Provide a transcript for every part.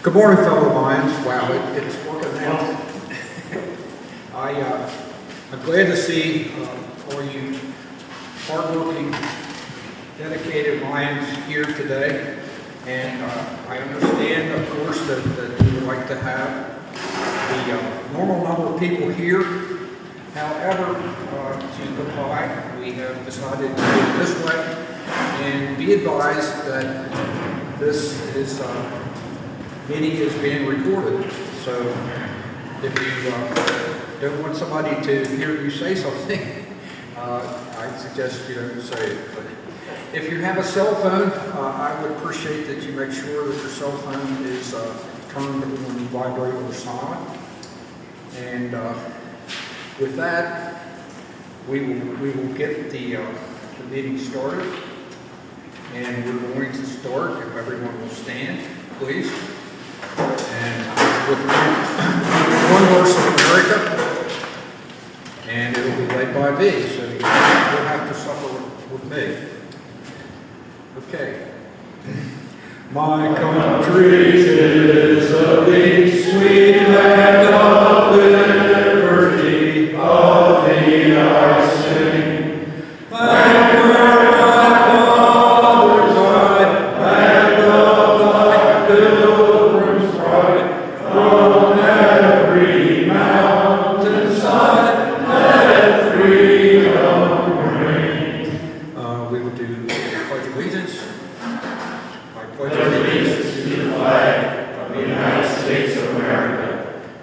Good morning, fellow Lions. Wow, it's working now. I'm glad to see all you hardworking, dedicated Lions here today. And I understand, of course, that you would like to have the normal number of people here. However, to comply, we have decided to do it this way. And be advised that this is meeting is being recorded. So if you don't want somebody to hear you say something, I suggest you don't say it. But if you have a cell phone, I would appreciate that you make sure that your cell phone is turned on vibrate or silent. And with that, we will get the meeting started. And we're going to start, if everyone will stand, please. And with one verse of America, and it will be led by me, so you'll have to suffer with me. Okay. My country is a big sweet land of liberty, of thee I sing. Land where my fathers died, land of thy pilgrims' pride, from every mountainside, let freedom reign. We will do the Pledge of Allegiance. I pledge allegiance to the flag of the United States of America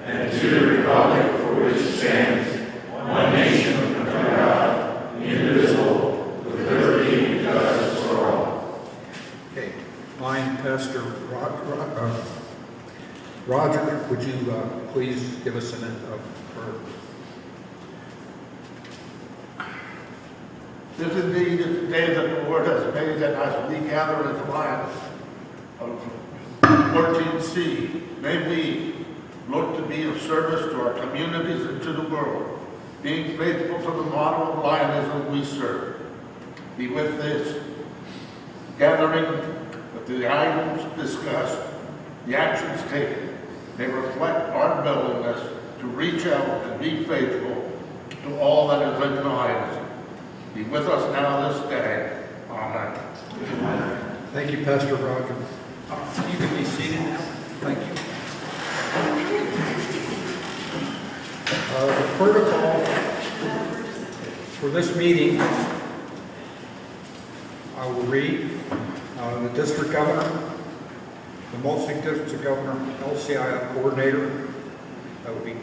and to the republic for which it stands, one nation under God, indivisible, with liberty and justice for all. Okay, mine, Pastor Roger, would you please give us a minute of prayer? This indeed is the day that the Lord has made, and as we gather as Lions of 14C, may we look to be of service to our communities and to the world, being faithful to the model of Lionism we serve. Be with this gathering, that the items discussed, the actions taken, may reflect our willingness to reach out and be faithful to all that is in Lionism. Be with us now this day. Amen. Amen. Thank you, Pastor Roger. You can be seated now. Thank you. The protocol for this meeting, I will read. The district governor, the multi-district governor, LCIF coordinator, that would be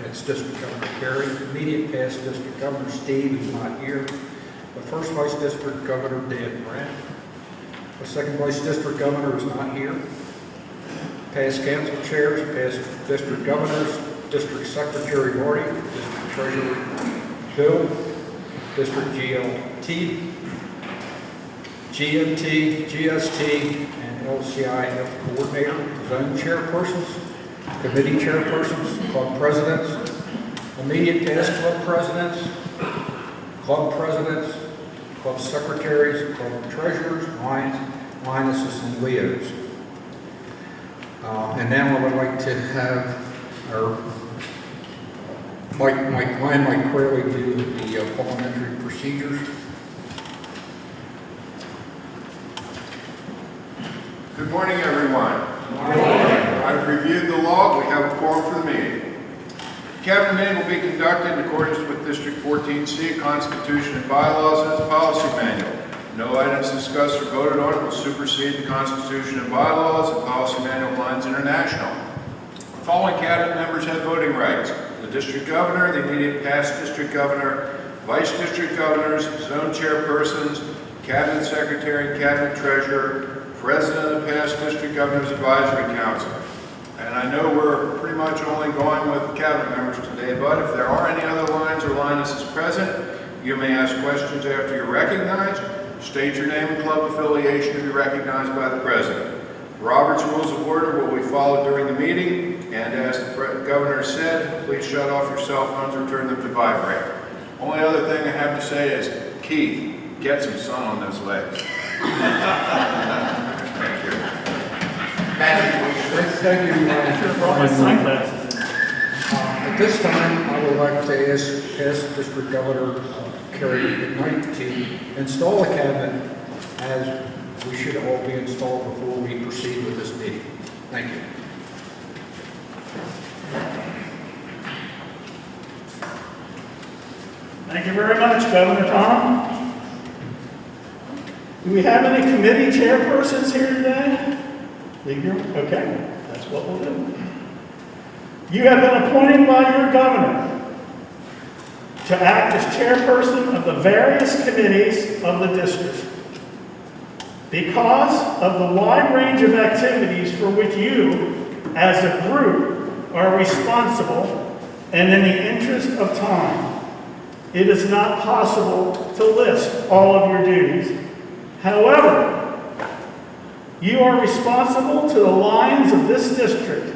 it's District Governor Kerry. Immediate past District Governor Steve is not here. The first Vice District Governor Dan Brandt. The second Vice District Governor is not here. Past council chairs, past District Governors, District Secretary Marty, District Treasurer Bill, District GLT, GMT, GST, and LCIF coordinator, zone chairpersons, committee chairpersons, club presidents, immediate past club presidents, club secretaries, club treasurers, lionesses, and Leos. And now I would like to have our Mike Crowley do the parliamentary procedures. Good morning, everyone. Good morning. I've reviewed the law. We have a quorum for the meeting. Cabinet meeting will be conducted in accordance with District 14C, Constitution and bylaws, and its policy manual. No items discussed or voted on will supersede the Constitution and bylaws and policy manual of Lions International. The following cabinet members have voting rights: the district governor, the immediate past district governor, vice district governors, zone chairpersons, cabinet secretary and cabinet treasurer, president of the past district governors advisory council. And I know we're pretty much only going with cabinet members today, but if there are any other Lions or Lionesses present, you may ask questions after you're recognized. State your name and club affiliation to be recognized by the president. Robert's Rules of Order will be followed during the meeting, and as the governor said, please shut off your cell phones or turn them to vibrate. Only other thing I have to say is, Keith, get some sun on those legs. Thank you. Matthew, Thank you. Brought my sunglasses in. At this time, I would like to ask District Governor Kerry McKnight to install a cabinet as we should all be installed before we proceed with this meeting. Thank you. Thank you very much, Governor Tom. Do we have any committee chairpersons here today? Leave your, okay, that's what we'll do. You have been appointed by your governor to act as chairperson of the various committees of the district. Because of the wide range of activities for which you, as a group, are responsible, and in the interest of time, it is not possible to list all of your duties. However, you are responsible to the lines of this district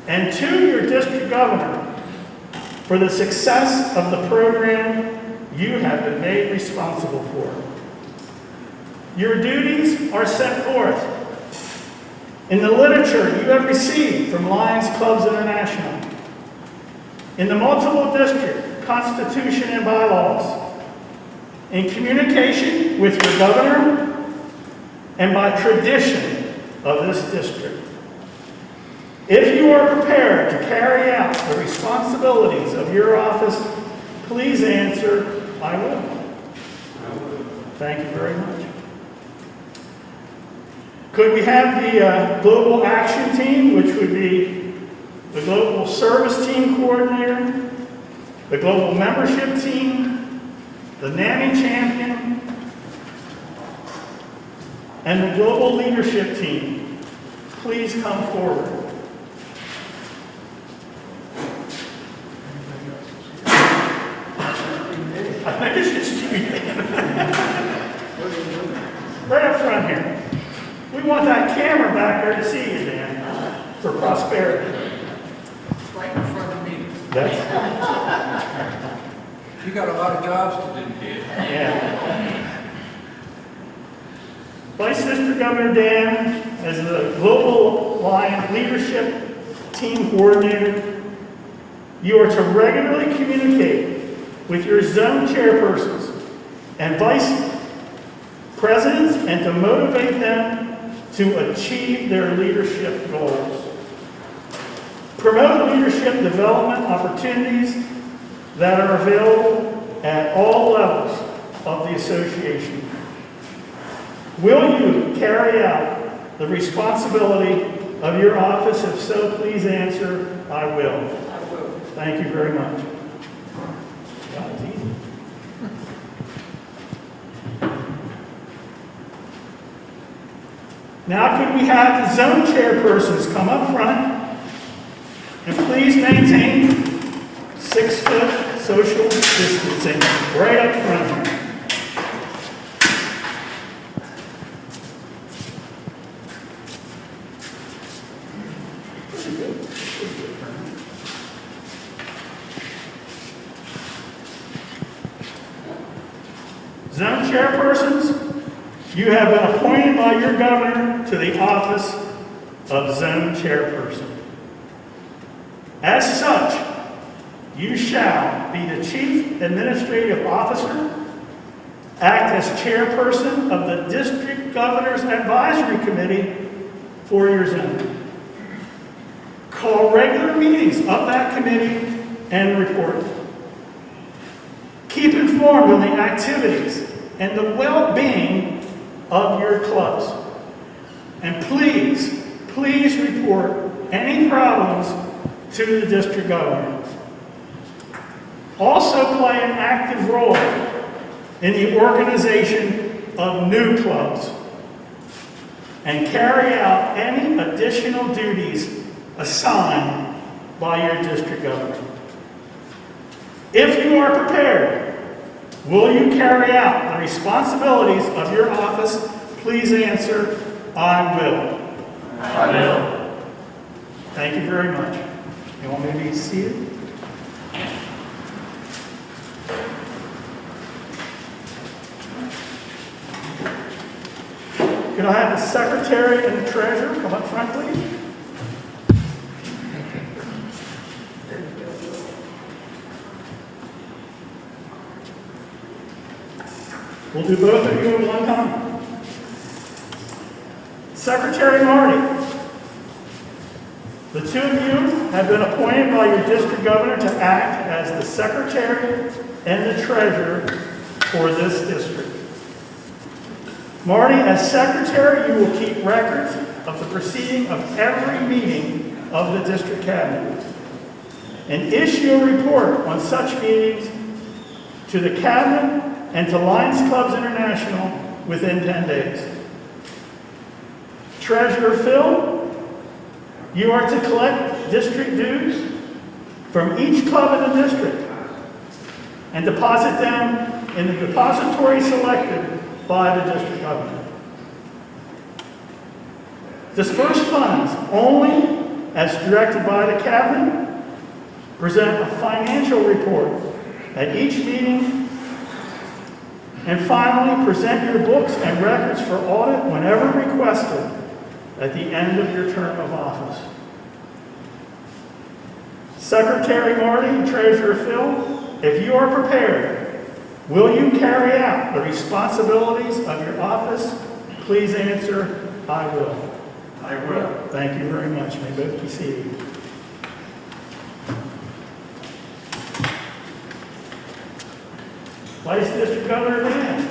and to your district governor for the success of the program you have been made responsible for. Your duties are set forth in the literature you have received from Lions Clubs International, in the multiple district Constitution and bylaws, in communication with your governor, and by tradition of this district. If you are prepared to carry out the responsibilities of your office, please answer, I will. I will. Thank you very much. Could we have the Global Action Team, which would be the Global Service Team Coordinator, the Global Membership Team, the Nanny Champion, and the Global Leadership Team, please come forward. I think it's just you. Right up front here. We want that camera back there to see you, Dan, for prosperity. Right in front of me. That's, You got a lot of jobs to do, kid. yeah. Vice District Governor Dan, as the Global Lion Leadership Team Coordinator, you are to regularly communicate with your zone chairpersons and vice presidents and to motivate them to achieve their leadership goals. Promote leadership development opportunities that are available at all levels of the association. Will you carry out the responsibility of your office? If so, please answer, I will. I will. Thank you very much. That was easy. Now could we have the zone chairpersons come up front and please maintain 6-foot social distancing right up front here. Zone chairpersons, you have been appointed by your governor to the office of zone chairperson. As such, you shall be the chief administrative officer, act as chairperson of the district governor's advisory committee for your zone. Call regular meetings of that committee and report. Keep informed on the activities and the well-being of your clubs. And please, please report any problems to the district governor. Also play an active role in the organization of new clubs and carry out any additional duties assigned by your district governor. If you are prepared, will you carry out the responsibilities of your office? Please answer, I will. I will. Thank you very much. You want me to be seated? Can I have the secretary and the treasurer come up front, please? We'll do both of you at one time. Secretary Marty. The two of you have been appointed by your district governor to act as the secretary and the treasurer for this district. Marty, as secretary, you will keep records of the proceeding of every meeting of the district cabinet and issue a report on such meetings to the cabinet and to Lions Clubs International within 10 days. Treasurer Phil, you are to collect district dues from each club in the district and deposit them in the depository selected by the district governor. Disperse funds only as directed by the cabinet. Present a financial report at each meeting. And finally, present your books and records for audit whenever requested at the end of your term of office. Secretary Marty and Treasurer Phil, if you are prepared, will you carry out the responsibilities of your office? Please answer, I will. I will. Thank you very much. May both be seated. Vice District Governor Dan,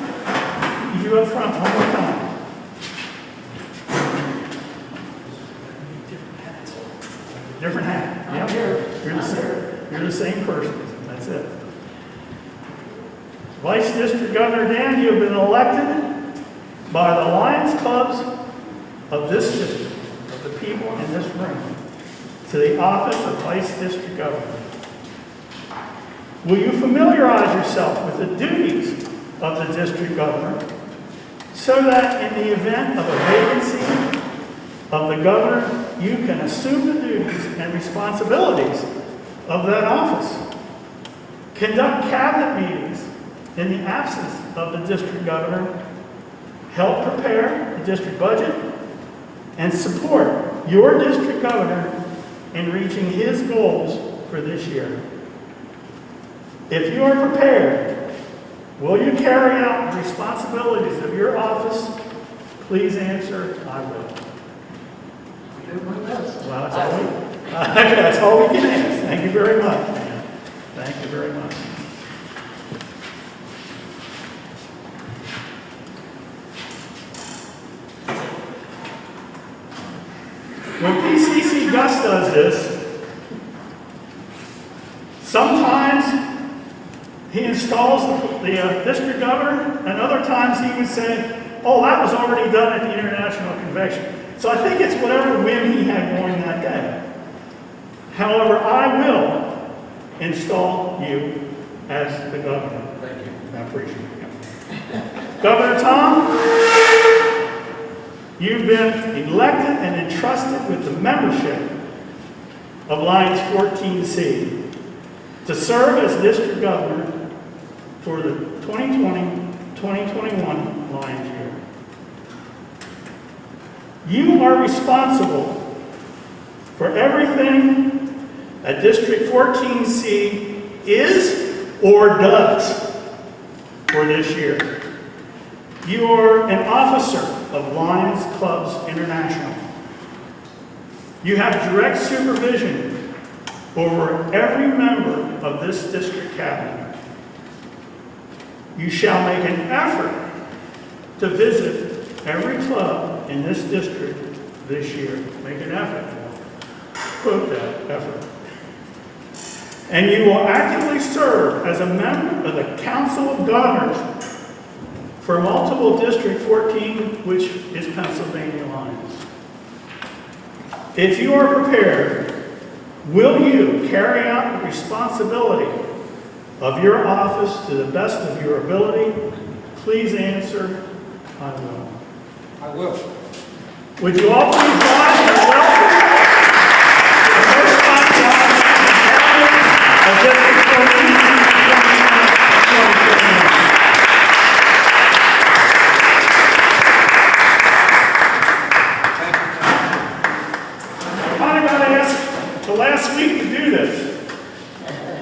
you up front one more time. Different hat. Yeah, you're the same person. That's it. Vice District Governor Dan, you have been elected by the Lions Clubs of this district, of the people in this room, to the office of Vice District Governor. Will you familiarize yourself with the duties of the district governor so that in the event of a vacancy of the governor, you can assume the duties and responsibilities of that office? Conduct cabinet meetings in the absence of the district governor. Help prepare the district budget and support your district governor in reaching his goals for this year. If you are prepared, will you carry out the responsibilities of your office? Please answer, I will. Well, that's all we can ask. Thank you very much. Thank you very much. When PCC Gus does this, sometimes he installs the district governor, and other times he would say, oh, that was already done at the International Convention. So I think it's whatever whim he had going that day. However, I will install you as the governor. Thank you. I appreciate it. Governor Tom, you've been elected and entrusted with the membership of Lions 14C to serve as district governor for the 2020-2021 Lions year. You are responsible for everything a District 14C is or does for this year. You are an officer of Lions Clubs International. You have direct supervision over every member of this district cabinet. You shall make an effort to visit every club in this district this year. Make an effort. Quote that effort. And you will actively serve as a member of the Council of Governors for multiple District 14, which is Pennsylvania Lions. If you are prepared, will you carry out the responsibility of your office to the best of your ability? Please answer, I will. I will. Would you all please rise and welcome the first of District 14. I finally got asked the last week to do this.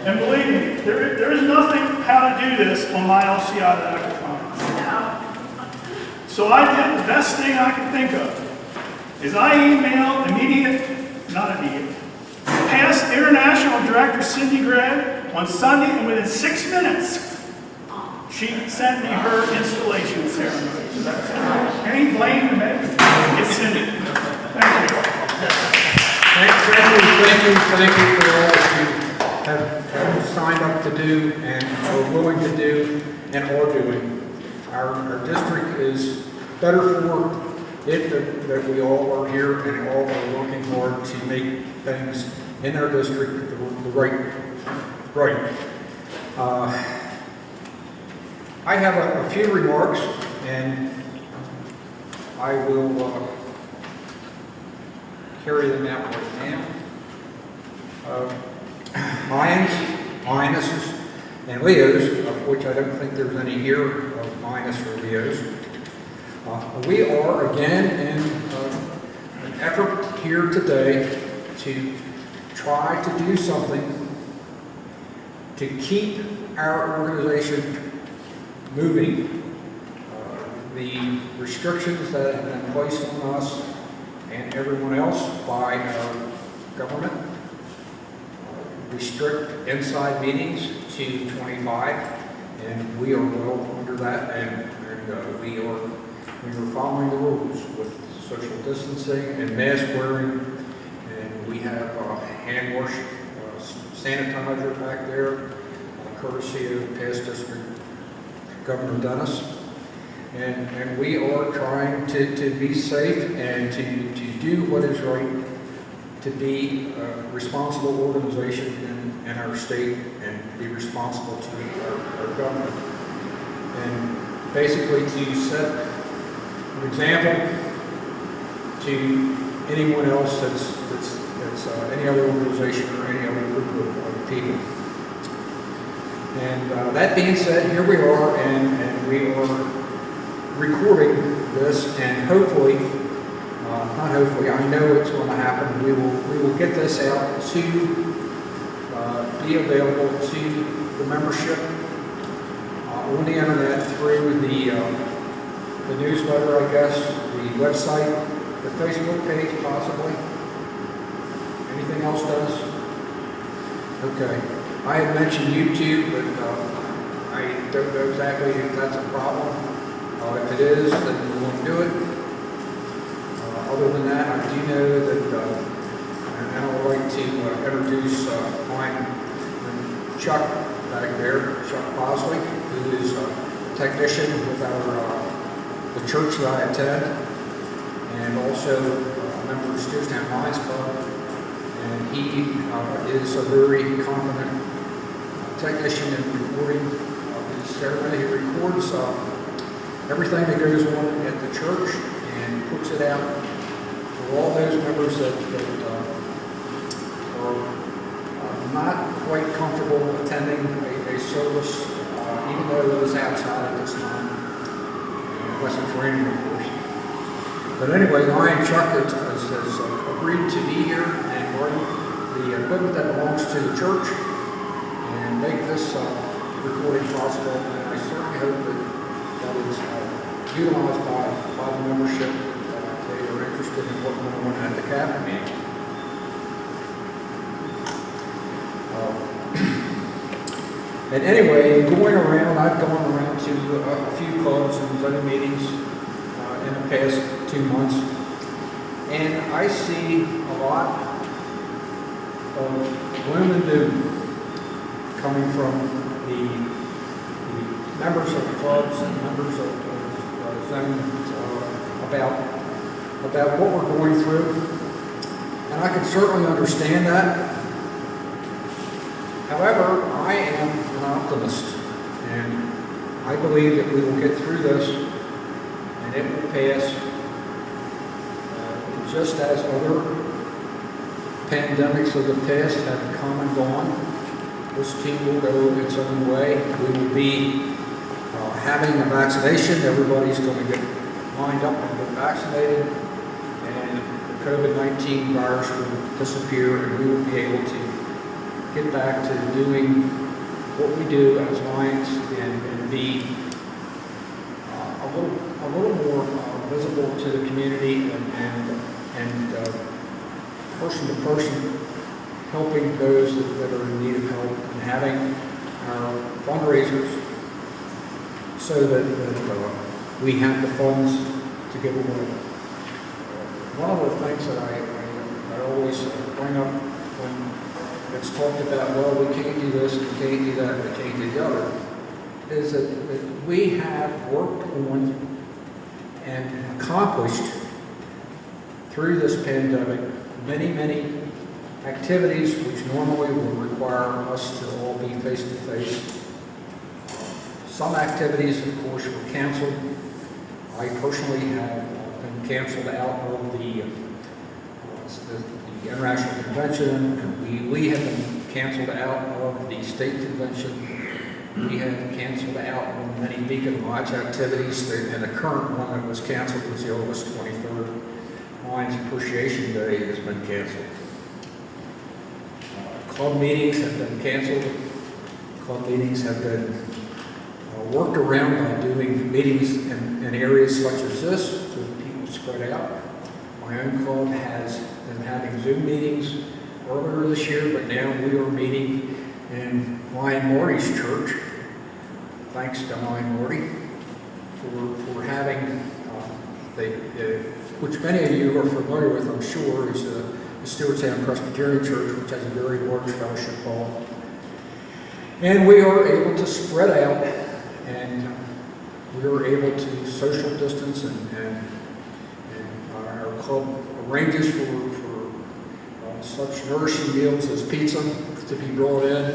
And believe me, there is nothing how to do this on my LCI that I can find. So I did the best thing I could think of, is I emailed past International Director Cindy Gregg on Sunday, and within 6 minutes, she sent me her installation ceremony. Any blame to me? It's Cindy. Thank you. Thank you for all that you have signed up to do and are willing to do and are doing. Our district is better for it that we all are here and all are working hard to make things in our district the right. I have a few remarks, and I will carry them out right now. Minuses, and Leos, of which I don't think there's any here of Minus or Leos. We are again in an effort here today to try to do something to keep our organization moving. The restrictions that have been placed on us and everyone else by our government restrict inside meetings to 25, and we are well under that, and we are following the rules with social distancing and mask wearing, and we have hand wash sanitizer back there, courtesy of past district Governor Dennis. And we are trying to be safe and to do what is right, to be a responsible organization in our state and be responsible to our government. And basically to set an example to anyone else that's any other organization or any other group of people. And that being said, here we are, and we are recording this, and hopefully, not hopefully, I know it's going to happen. We will get this out to be available to the membership on the internet through the newsletter, I guess, the website, the Facebook page, possibly. Anything else, Dennis? Okay. I had mentioned YouTube, but I don't know exactly if that's a problem. If it is, then we won't do it. Other than that, I do know that, and I would like to introduce Chuck back there, Chuck Bosley, who is a technician with the church that I attend, and also a member of the Stewartstown Lions Club. And he is a very competent technician in recording his ceremony. He records everything that goes on at the church and puts it out for all those members that are not quite comfortable attending a service, even though it is outside at this time, unless it's raining, of course. But anyway, Ryan Chuck has agreed to be here and bring the equipment that belongs to the church and make this recording possible. And I certainly hope that is utilized by the membership, that they are interested in what went on at the cabinet meeting. And anyway, going around, I've gone around to a few clubs and Zoom meetings in the past 2 months, and I see a lot of gloom and doom coming from the members of clubs and members of zones about what we're going through, and I can certainly understand that. However, I am an optimist, and I believe that we will get through this, and it will pass just as other pandemics of the past have come and gone. This too will go its own way. We will be having a vaccination. Everybody's going to get lined up and get vaccinated, and the COVID-19 virus will disappear, and we will be able to get back to doing what we do as Lions and be a a little more visible to the community and person to person, helping those that are in need of help, and having our fundraisers so that we have the funds to give away. One of the things that I always bring up when it's talked about, well, we can't do this, we can't do that, we can't do the other, is that we have worked on and accomplished through this pandemic many activities which normally would require us to all be face-to-face. Some activities, of course, were canceled. I personally have been canceled out of the International Convention, and we have been canceled out of the state convention. We have canceled out on many Beacon Lodge activities, and the current one that was canceled was the August 23rd Lions Appreciation Day has been canceled. Club meetings have been canceled. Club meetings have been worked around by doing meetings in areas such as this, with people spread out. My own club has been having Zoom meetings earlier this year, but now we are meeting in Lion Marty's church. Thanks to Lion Marty for having, which many of you are familiar with, I'm sure, is the Stewartstown Presbyterian Church, which has a very large fellowship hall. And we are able to spread out, and we are able to social distance, and our club arranges for such nourishing meals as pizza to be brought in,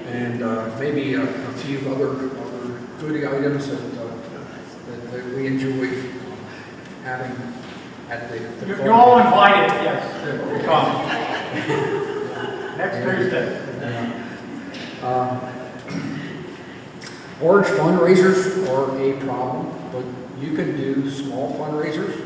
and maybe a few other goodie items that we enjoy having at the club. You're all invited, yes, to come. Next Thursday. Large fundraisers are a problem, but you can do small fundraisers.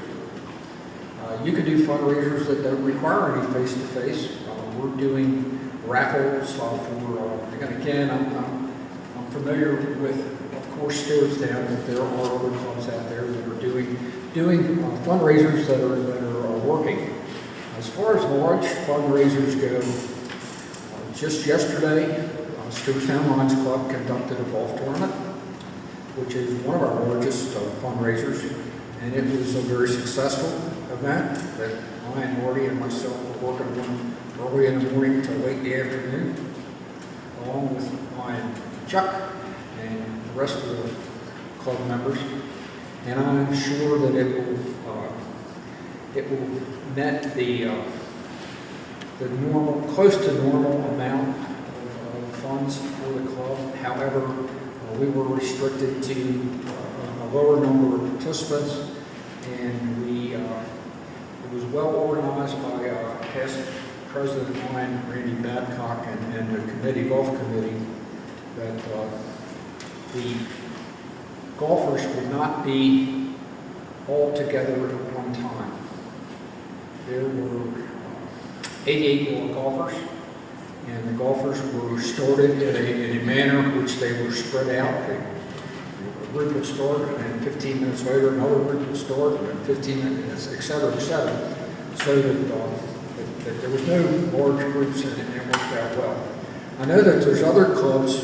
You can do fundraisers that don't require any face-to-face. We're doing raffles and again, I'm familiar with, of course, Stewartstown, but there are other clubs out there that are doing fundraisers that are working. As far as large fundraisers go, just yesterday, Stewartstown Lions Club conducted a golf tournament, which is one of our largest fundraisers, and it was a very successful event that Lion Marty and myself were working on early in the morning till late in the afternoon, along with Lion Chuck and the rest of the club members. And I'm sure that it will net the normal, close to normal amount of funds for the club. However, we were restricted to a lower number of participants, and it was well organized by past President Lion Randy Babcock and the golf committee, that the golfers would not be all together at one time. There were 88 more golfers, and the golfers were started in a manner which they were spread out. A group would start, and 15 minutes later another group would start, and 15 minutes, et cetera, so that there was no large groups, and it worked out well. I know that there's other clubs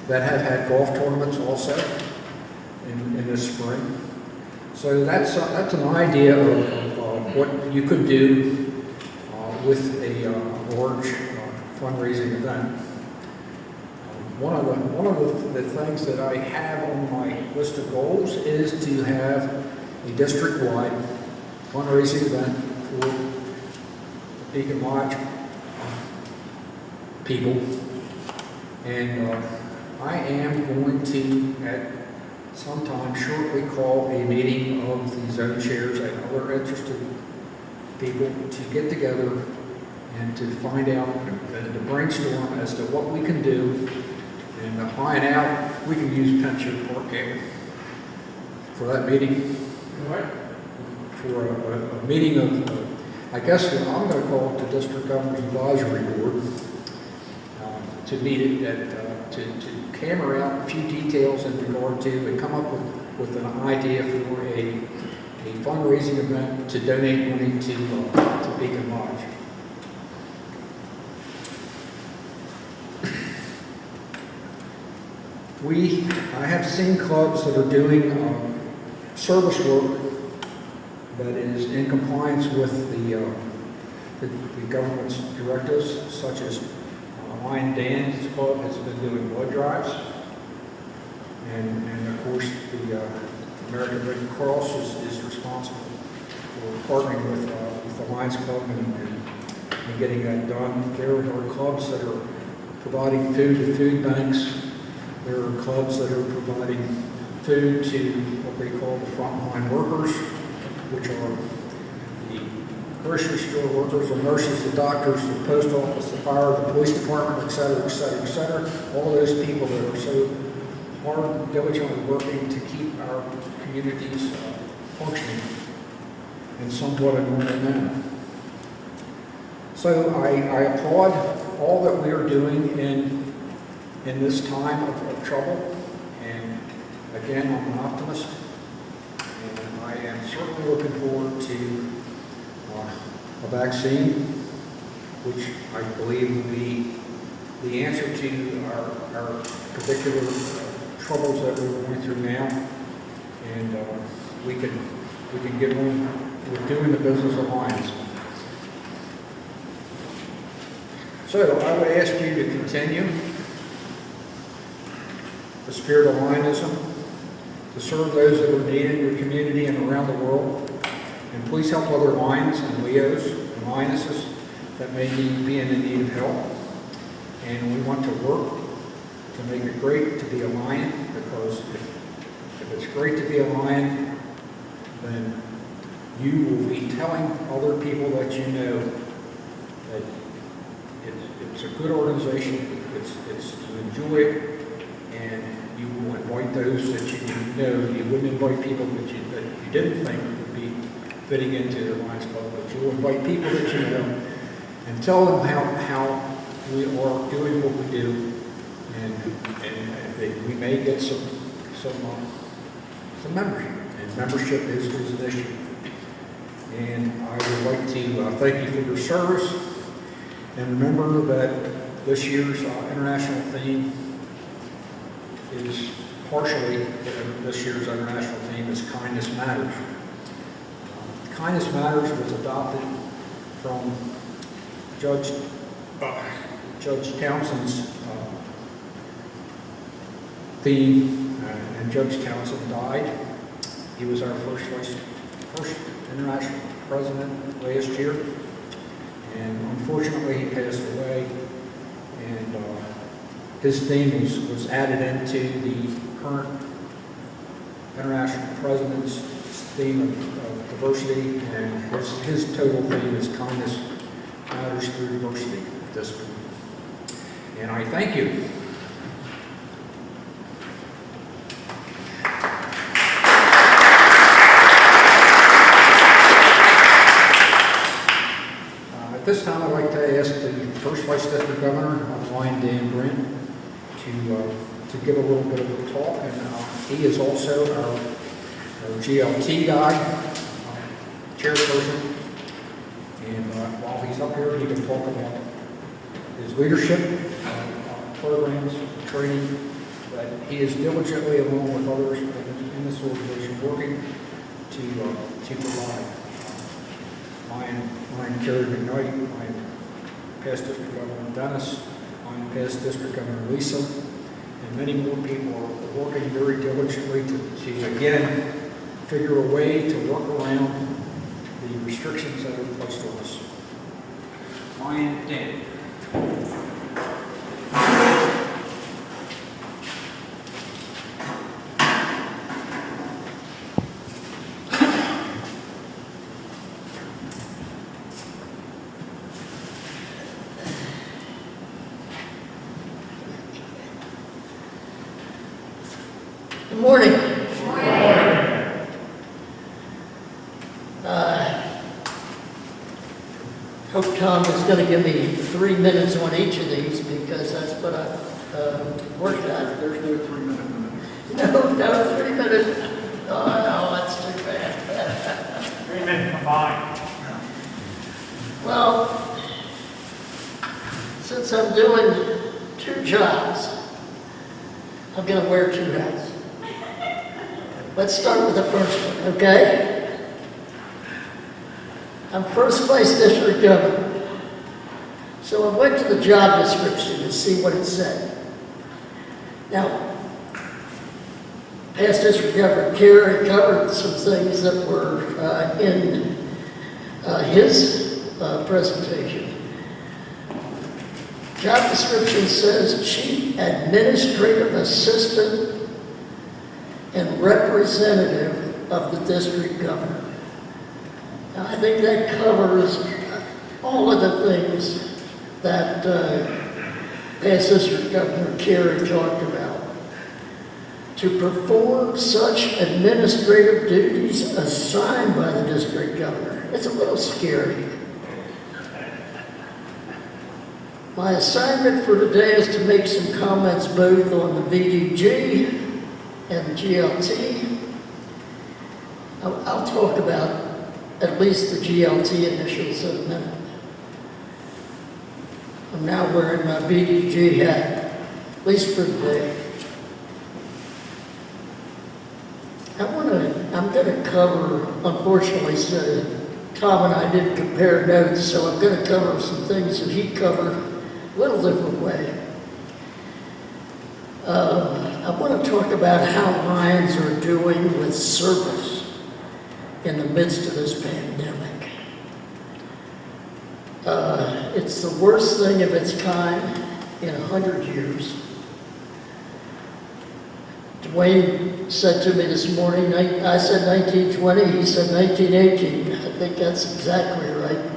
that have had golf tournaments also in this spring. So that's an idea of what you could do with a large fundraising event. One of the things that I have on my list of goals is to have a district-wide fundraising event for Beacon Lodge people, and I am going to at some time shortly call a meeting of the zone chairs and other interested people to get together and to find out and to brainstorm as to what we can do, and to find out we can use Pension Park for that meeting. For a meeting of, I guess I'm going to call it the District Governor's Advisory Board, to meet at to hammer out a few details in regard to and come up with an idea for a fundraising event to donate money to Beacon Lodge. I have seen clubs that are doing service work that is in compliance with the government's directives, such as Lion Dan's club has been doing blood drives, and of course the American Red Cross is responsible for partnering with the Lions Club and getting that done. There are clubs that are providing food to food banks. There are clubs that are providing food to what they call the frontline workers, which are the grocery store workers, the nurses, the doctors, the post office, the fire, the police department, et cetera, et cetera, et cetera. All those people that are so hard, diligently working to keep our communities functioning in somewhat a normal manner. So I applaud all that we are doing in this time of trouble. And again, I'm an optimist. And I am certainly looking forward to a vaccine, which I believe will be the answer to our particular troubles that we're going through now. And we can get on with doing the business of Lions. So I would ask you to continue the spirit of Lionism, to serve those that are needed in your community and around the world. And please help other Lions and Leos and Lionesses that may be in need of help. And we want to work to make it great to be a Lion, because if it's great to be a Lion, then you will be telling other people that you know that it's a good organization, it's to enjoy it, and you will invite those that you know. You wouldn't invite people that you didn't think would be fitting into the Lions Club, but you will invite people that you know and tell them how we are doing what we do, and we may get some membership, and membership is an issue. And I would like to thank you for your service, and remember that this year's international theme is partially, this year's international theme is Kindness Matters. Kindness Matters was adopted from Judge Townsend's theme, and Judge Townsend died. He was our first international president last year, and unfortunately he passed away, and his theme was added into the current international president's theme of diversity, and his total theme is Kindness Matters through Diversity at this point. And I thank you. At this time, I'd like to ask the First Vice District Governor, Lion Dan Brent, to give a little bit of a talk. And he is also our GLT guy, chairperson. And while he's up here, he can talk about his leadership programs, training, that he is diligently, along with others in this organization, working to provide. Lion Kerry McKnight, Lion past District Governor Dennis, Lion past District Governor Lisa, and many more people are working very diligently to again figure a way to work around the restrictions that are placed on us. Lion Dan. Good morning. Hope Tom is going to give me 3 minutes on each of these, because that's what I work that. There's no 3-minute limit. No, 3 minutes. Oh, no, that's too bad. 3 minutes combined. Well, since I'm doing 2 jobs, I'm gonna wear 2 hats. Let's start with the first one, okay? I'm first vice district governor. So I went to the job description to see what it said. Now, past district governor Kerry covered some things that were in his presentation. Job description says chief administrative assistant and representative of the district governor. Now, I think that covers all of the things that past district governor Kerry talked about. To perform such administrative duties assigned by the district governor. It's a little scary. My assignment for today is to make some comments both on the VDG and the GLT. I'll talk about at least the GLT initials in a minute. I'm now wearing my VDG hat, at least for today. I'm gonna cover, unfortunately, so Tom and I didn't compare notes, so I'm gonna cover some things that he covered a little different way. I want to talk about how Lions are doing with service in the midst of this pandemic. It's the worst thing of its kind in 100 years. Dwayne said to me this morning, I said 1920, he said 1918. I think that's exactly right.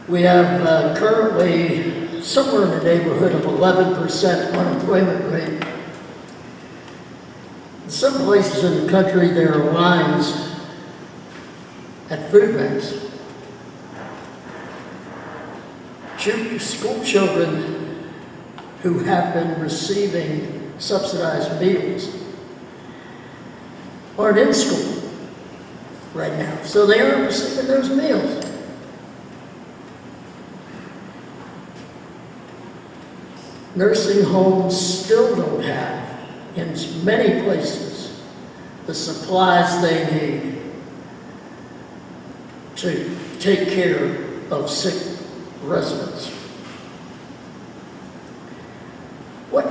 We have currently somewhere in the neighborhood of 11% unemployment rate. In some places in the country, there are lines at food banks. School children who have been receiving subsidized meals aren't in school right now, so they aren't receiving those meals. Nursing homes still don't have, in many places, the supplies they need to take care of sick residents. What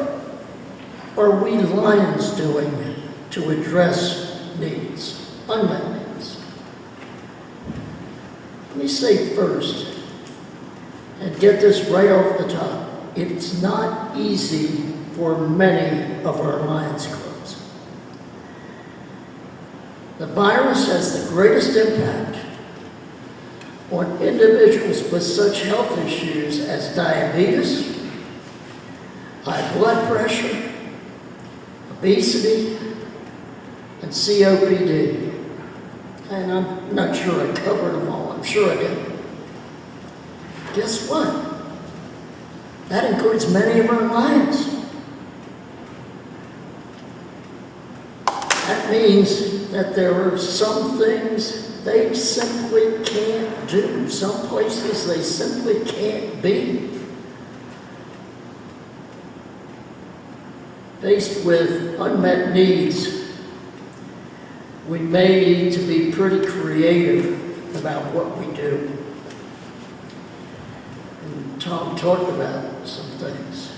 are we Lions doing to address needs, unmet needs? Let me say first, and get this right off the top, it's not easy for many of our Lions clubs. The virus has the greatest impact on individuals with such health issues as diabetes, high blood pressure, obesity, and COPD. And I'm not sure I covered them all. I'm sure I did. Guess what? That includes many of our Lions. That means that there are some things they simply can't do. Some places they simply can't be. Faced with unmet needs, we may need to be pretty creative about what we do. And Tom talked about some things.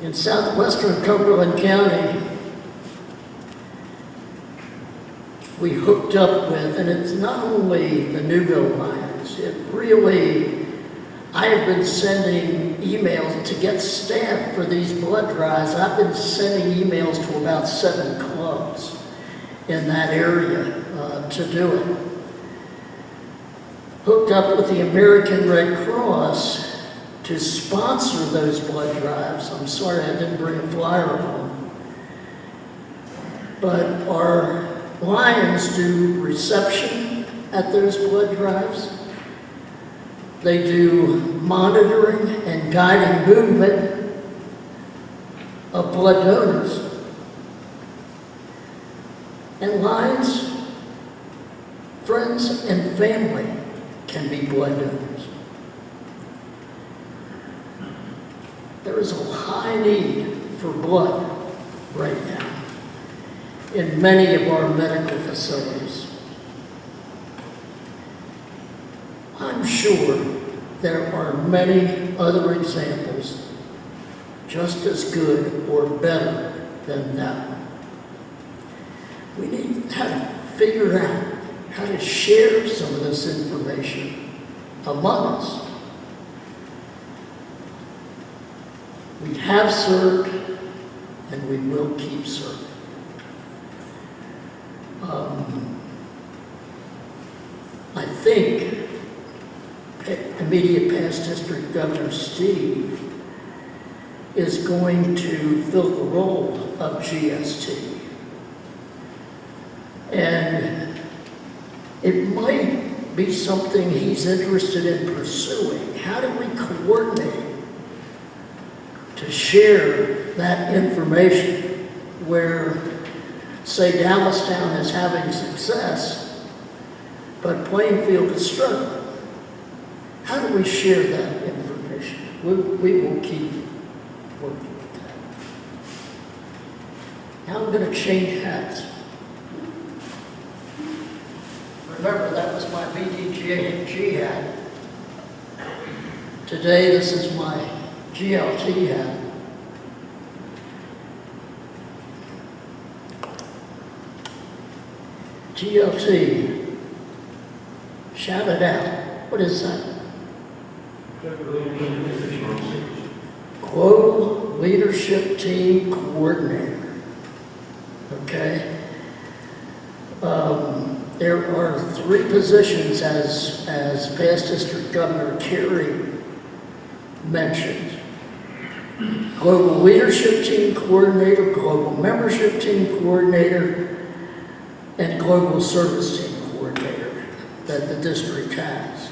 In southwestern Cumberland County, we hooked up with, and it's not only the Newville Lions, it really, I have been sending emails to get staff for these blood drives. I've been sending emails to about 7 clubs in that area to do it. Hooked up with the American Red Cross to sponsor those blood drives. I'm sorry I didn't bring a flyer along. But our Lions do reception at those blood drives. They do monitoring and guiding movement of blood donors. And Lions, friends and family can be blood donors. There is a high need for blood right now in many of our medical facilities. I'm sure there are many other examples just as good or better than that one. We need to figure out how to share some of this information among us. We have served and we will keep serving. I think immediate past District Governor Steve is going to fill the role of GST. And it might be something he's interested in pursuing. How do we coordinate to share that information where, say, Dallastown is having success, but Plainfield is struggling? How do we share that information? We will keep working with that. Now I'm going to change hats. Remember, that was my BDG hat. Today, this is my GLT hat. GLT, shout it out. What is that? Global Leadership Team Coordinator. Okay? There are 3 positions, as past District Governor Kerry mentioned. Global Leadership Team Coordinator, Global Membership Team Coordinator, and Global Service Team Coordinator that the district has.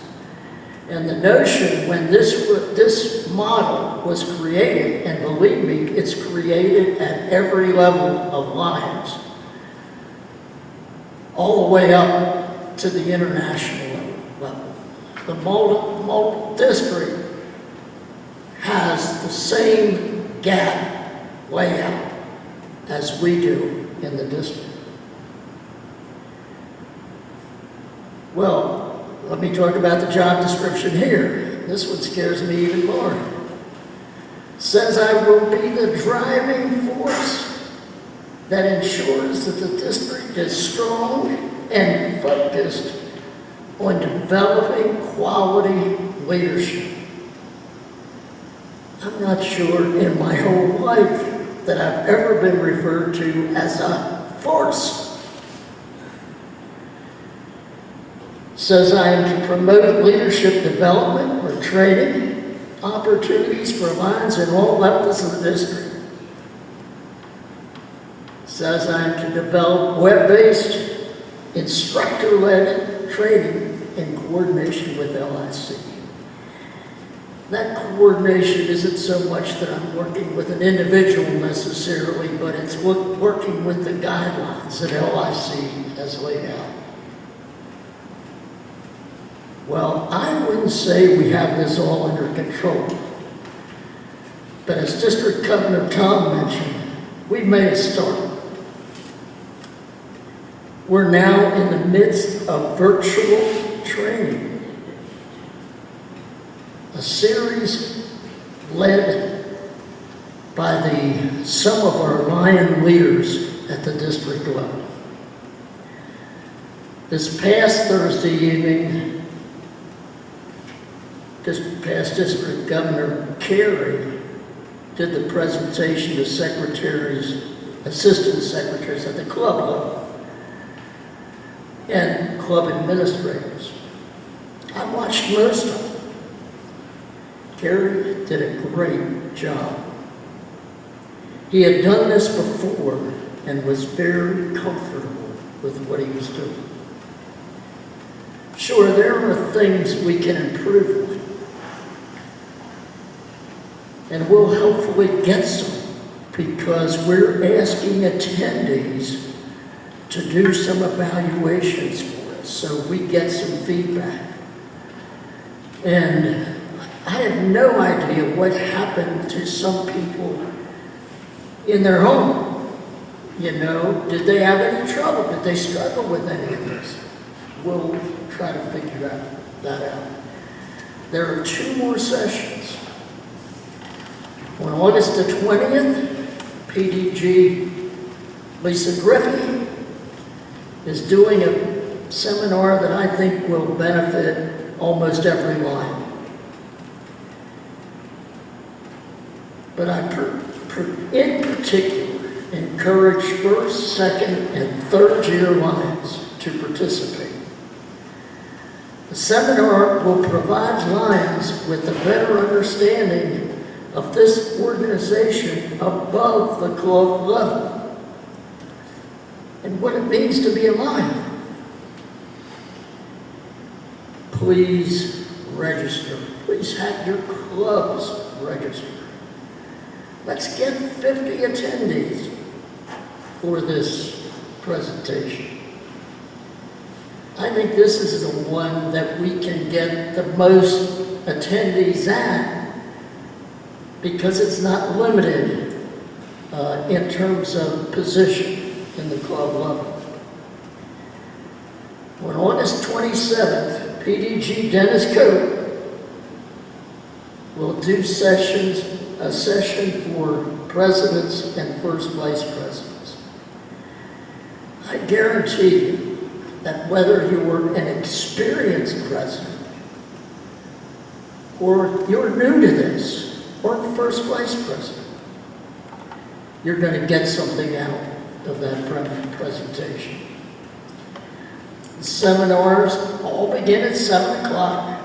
And the notion when this model was created, and believe me, it's created at every level of Lions, all the way up to the international level. The Malta district has the same gap layout as we do in the district. Well, let me talk about the job description here. This one scares me even more. Says I will be the driving force that ensures that the district is strong and focused on developing quality leadership. I'm not sure in my whole life that I've ever been referred to as a force. Says I am to promote leadership development or training opportunities for Lions in all levels of the district. Says I am to develop web-based, instructor-led training in coordination with LIC. That coordination isn't so much that I'm working with an individual necessarily, but it's working with the guidelines that LIC has laid out. Well, I wouldn't say we have this all under control. But as District Governor Tom mentioned, we've made a start. We're now in the midst of virtual training. A series led by some of our Lion leaders at the district level. This past Thursday evening, past District Governor Kerry did the presentation to secretaries, assistant secretaries at the club level, and club administrators. I watched most of them. Kerry did a great job. He had done this before and was very comfortable with what he was doing. Sure, there are things we can improve on. And we'll hopefully get some, because we're asking attendees to do some evaluations for us, so we get some feedback. And I have no idea what happened to some people in their home. You know, did they have any trouble? Did they struggle with any of this? We'll try to figure that out. There are 2 more sessions. On August the 20th, PDG Lisa Griffin is doing a seminar that I think will benefit almost every line. But I, in particular, encourage first, second, and third year Lions to participate. The seminar will provide Lions with a better understanding of this organization above the club level and what it means to be a Lion. Please register. Please have your clubs register. Let's get 50 attendees for this presentation. I think this is the one that we can get the most attendees at, because it's not limited in terms of position in the club level. On August 27th, PDG Dennis Cope will do a session for presidents and first vice presidents. I guarantee you that whether you're an experienced president or you're new to this, or the first vice president, you're going to get something out of that presentation. The seminars all begin at 7 o'clock.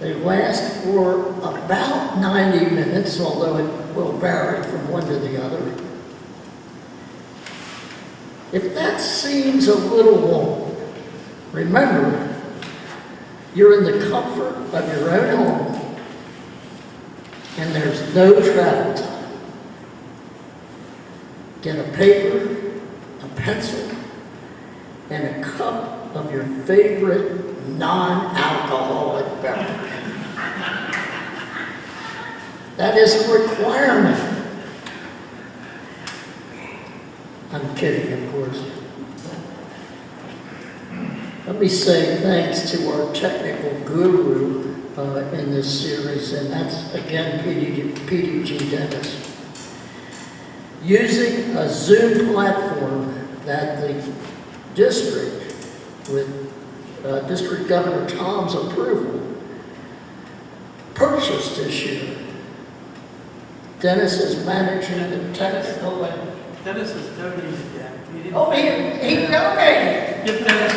They last for about 90 minutes, although it will vary from one to the other. If that seems a little long, remember, you're in the comfort of your own home, and there's no travel time. Get a paper, a pencil, and a cup of your favorite non-alcoholic beverage. That is a requirement. I'm kidding, of course. Let me say thanks to our technical guru in this series, and that's, again, PDG Dennis. Using a Zoom platform that the district, with District Governor Tom's approval, purchased this year. Dennis is managing the technical and... Dennis has donated that. Oh, he donated! Give Dennis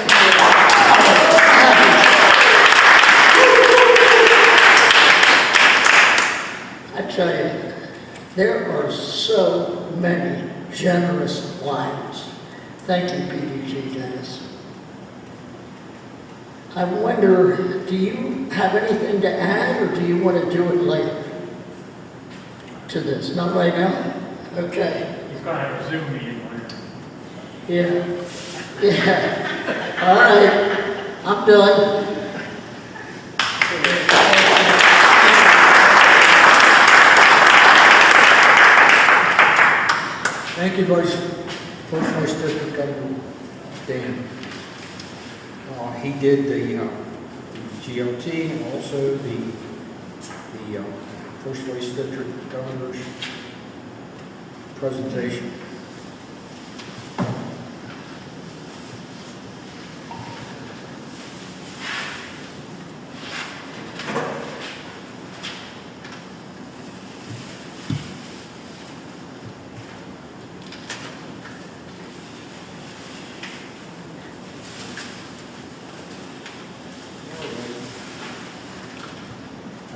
I tell you, there are so many generous Lions. Thank you, PDG Dennis. I wonder, do you have anything to add, or do you want to do it later to this? Not right now? Okay. He's going to have a Zoom meeting later. Yeah. All right. I'm done. Thank you, First Vice District Governor Dan. He did the GLT and also the First Vice District Governor's presentation.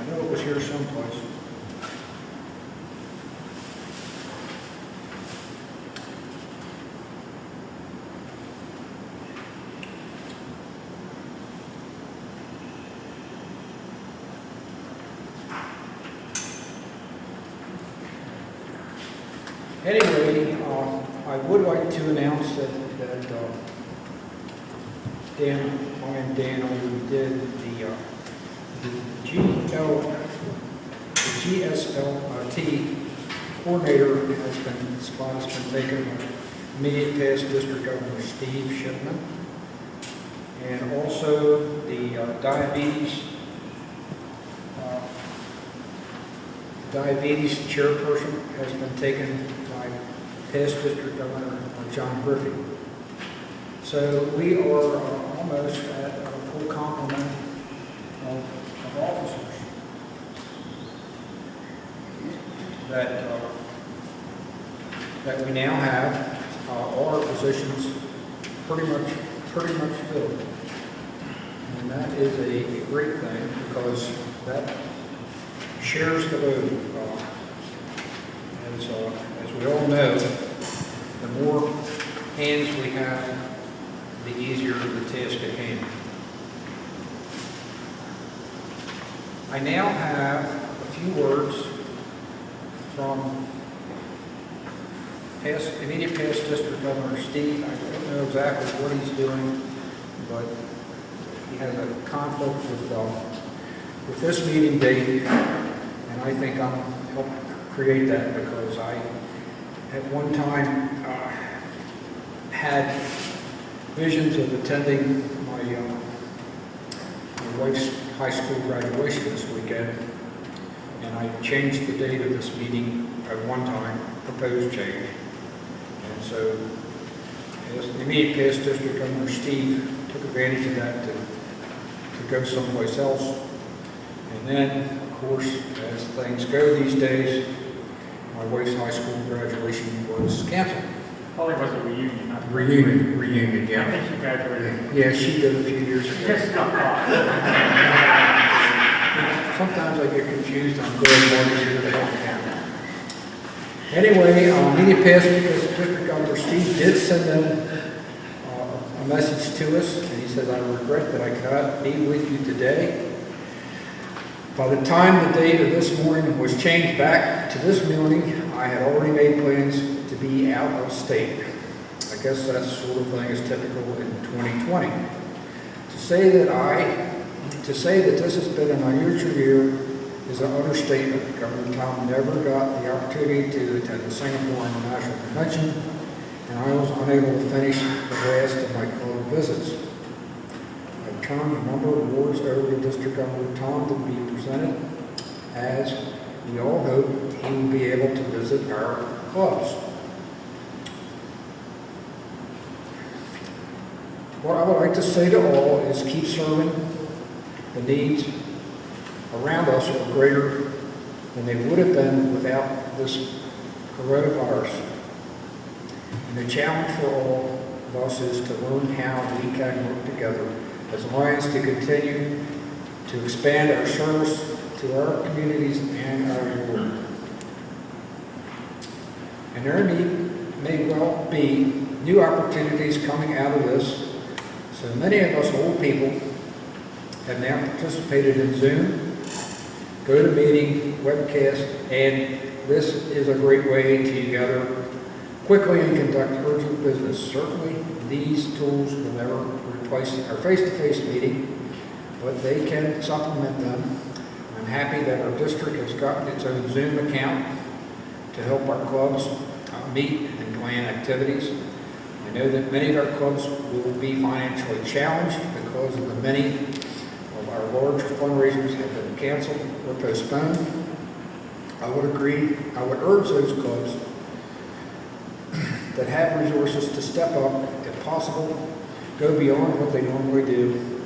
I know it was here someplace. Anyway, I would like to announce that Dan already did the GSLT coordinator spot has been taken by immediate past District Governor Steve Shipman. And also the diabetes chairperson has been taken by past District Governor John Griffey. So we are almost at a full complement of officers that we now have all our positions pretty much filled. And that is a great thing because that shares the load. As we all know, the more hands we have, the easier the task at hand. I now have a few words from immediate past District Governor Steve. I don't know exactly what he's doing, but he has a conflict with this meeting date, and I think I'm helping create that because I, at one time, had visions of attending my wife's high school graduation this weekend, and I changed the date of this meeting at one time, proposed change. And so, as the immediate past District Governor Steve took advantage of that to go someplace else. And then, of course, as things go these days, my wife's high school graduation was canceled. Probably was a reunion, not Reunion, I yeah. think she graduated. Yeah, she did a few years She ago. just got off. Sometimes I get confused on good mornings here to help me out. Anyway, immediate past District Governor Steve did send a message to us, and he says, I regret that I cannot be with you today. By the time the date of this morning was changed back to this morning, I had already made plans to be out of state. I guess that sort of thing is typical in 2020. To say that this has been an unusual year is an understatement. Governor Tom never got the opportunity to attend the Singapore International Convention, and I was unable to finish the last of my club visits. I turned a number of awards over to District Governor Tom to be presented, as we all hope he will be able to visit our clubs. What I would like to say to all is keep serving. The needs around us are greater than they would have been without this coronavirus. And the challenge for all of us is to learn how we can work together as Lions to continue to expand our service to our communities and our world. And there may well be new opportunities coming out of this. So many of us old people have now participated in Zoom, GoToMeeting, webcast, and this is a great way to gather quickly and conduct urgent business. Certainly, these tools will never replace our face-to-face meeting, but they can supplement them. I'm happy that our district has gotten its own Zoom account to help our clubs meet and plan activities. I know that many of our clubs will be financially challenged because of the many of our large fundraisers have been canceled or postponed. I would urge those clubs that have resources to step up, if possible, go beyond what they normally do.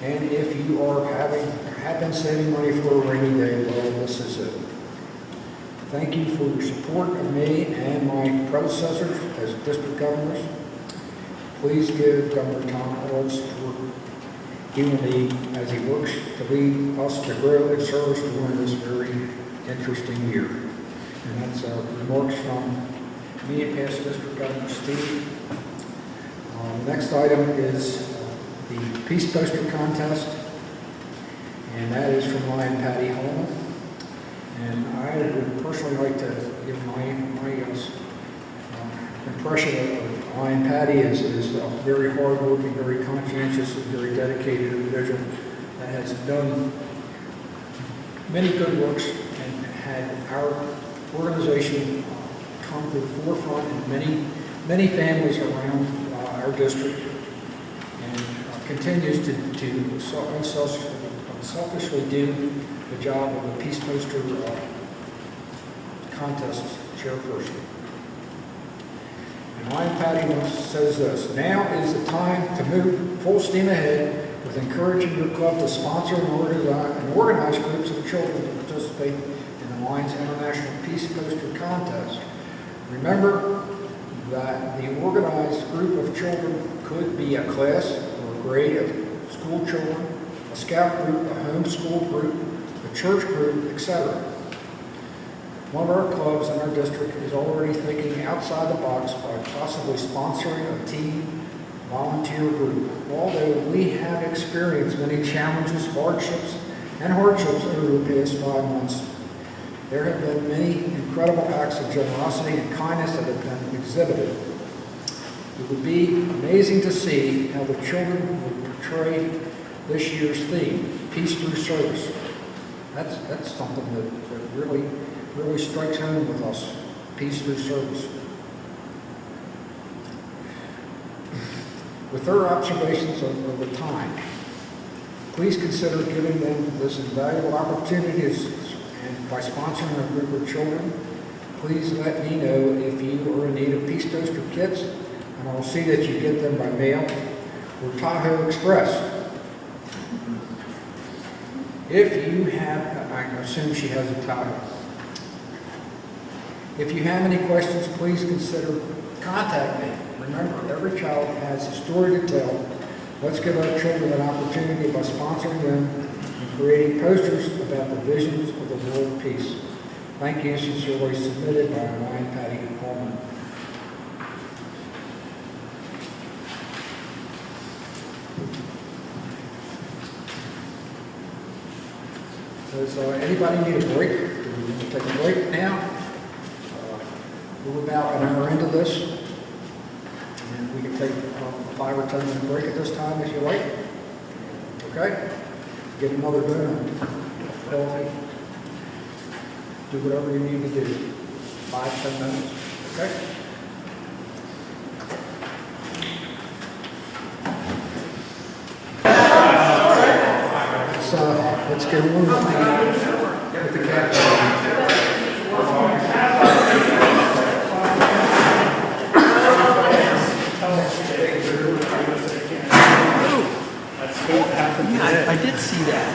And if you have been saving money for a rainy day, well, this is it. Thank you for your support of me and my predecessors as district governors. Please give Governor Tom all the support he will need as he works to lead us to grow and service during this very interesting year. And that's remarks from me, past District Governor Steve. The next item is the Peace Poster Contest, and that is from Lion Patty Holman. And I would personally like to give my impression of Lion Patty is a very hardworking, very conscientious, and very dedicated individual that has done many good works and had our organization come to the forefront in many families around our district, and continues to unselfishly do the job of the Peace Poster Contest chairperson. And Lion Patty says this: "Now is the time to move full steam ahead with encouraging your club to sponsor and organize groups of children to participate in the Lions International Peace Poster Contest. Remember that the organized group of children could be a class or a grade of school children, a scout group, a homeschool group, a church group, etc. One of our clubs in our district is already thinking outside the box by possibly sponsoring a team volunteer group. Although we have experienced many challenges, hardships over the past 5 months, there have been many incredible acts of generosity and kindness that have been exhibited. It would be amazing to see how the children would portray this year's theme, Peace Through Service. That's something that really strikes home with us, Peace Through Service. With their observations of the time, please consider giving them this invaluable opportunity, and by sponsoring a group of children, please let me know if you are in need of Peace Poster kits, and I'll see that you get them by mail or Tahoe Express. If you have, I assume she has a Tahoe. If you have any questions, please consider contact me. Remember, every child has a story to tell. Let's give our children an opportunity by sponsoring them and creating posters about the visions of the world of peace. Thank you. Sincerely submitted by Lion Patty Coleman. Does anybody need a break? Do we want to take a break now? We're about an hour into this, and we can take a 5 or 10 minute break at this time if you like. Okay? Get another donut, coffee, do whatever you need to do. 5, 10 minutes. Okay? Let's get on with the cat. Yeah, I did see that.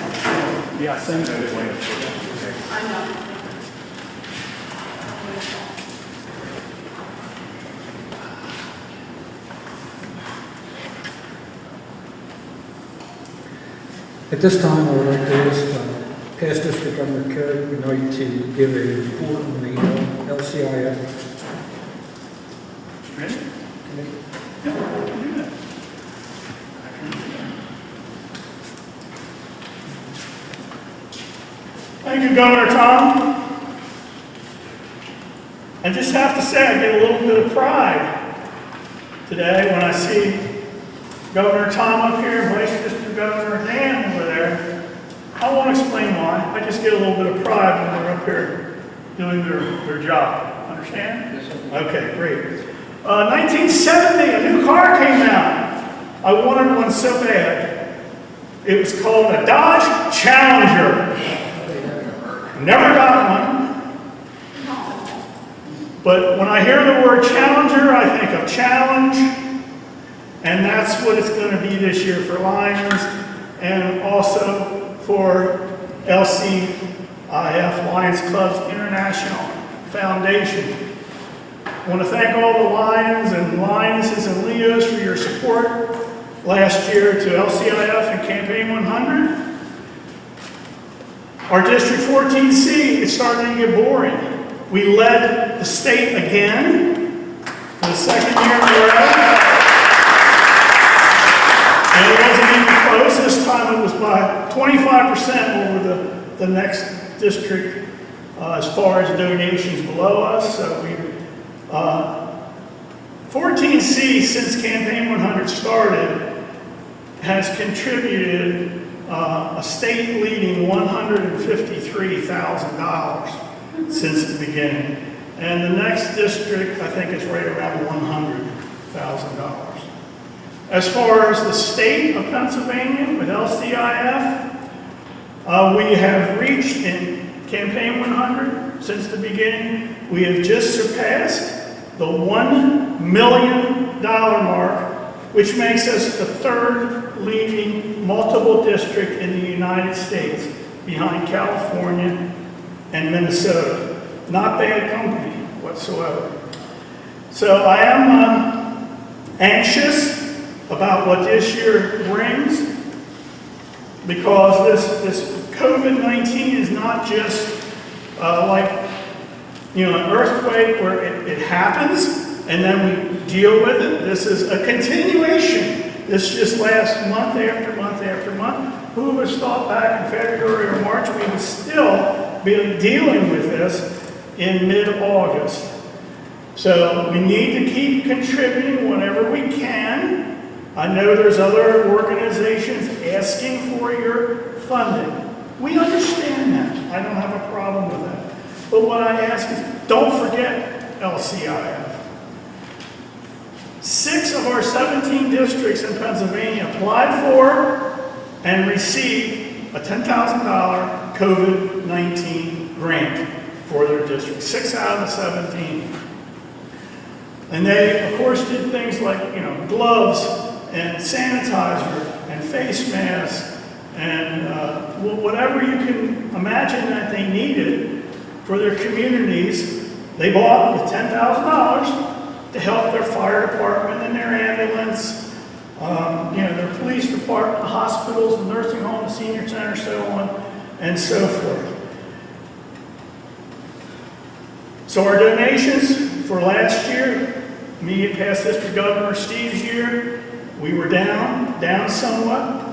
Yeah, same thing. At this time, I would like to ask past District Governor Kerry Benoit to give a report on the LCIF. Ready? Committee. Yeah, I can do that. Thank you, Governor Tom. I just have to say I get a little bit of pride today when I see Governor Tom up here, Vice District Governor Dan over there. I won't explain why. I just get a little bit of pride when they're up here doing their job. Understand? Yes, sir. Okay, great. 1970, a new car came out. I wanted one so bad. It was called a Dodge Challenger. Never got one. But when I hear the word Challenger, I think of challenge. And that's what it's going to be this year for Lions and also for LCIF, Lions Clubs International Foundation. I want to thank all the Lions and Lionesses and Leos for your support last year to LCIF and Campaign 100. Our District 14C is starting to get boring. We led the state again for the second year in a row. And it wasn't even close. This time it was by 25% over the next district as far as donations below us. So we, 14C, since Campaign 100 started, has contributed a state-leading $153,000 since the beginning. And the next district, I think, is right around $100,000. As far as the state of Pennsylvania with LCIF, we have reached in Campaign 100, since the beginning, we have just surpassed the $1 million mark, which makes us the third leading multiple district in the United States, behind California and Minnesota. Not bad company whatsoever. So I am anxious about what this year brings, because this COVID-19 is not just like, you know, an earthquake where it happens and then we deal with it. This is a continuation. This just lasts month after month after month. Who would have thought back in February or March we would still be dealing with this in mid-August? So we need to keep contributing whenever we can. I know there's other organizations asking for your funding. We understand that. I don't have a problem with that. But what I ask is, don't forget LCIF. 6 of our 17 districts in Pennsylvania applied for and received a $10,000 COVID-19 grant for their district. 6 out of the 17. And they, of course, did things like, you know, gloves and sanitizer and face masks and whatever you can imagine that they needed for their communities. They bought with $10,000 to help their fire department and their ambulance, you know, their police department, the hospitals, the nursing home, the senior center, so on and so forth. So our donations for last year, immediate past District Governor Steve's year, we were down somewhat.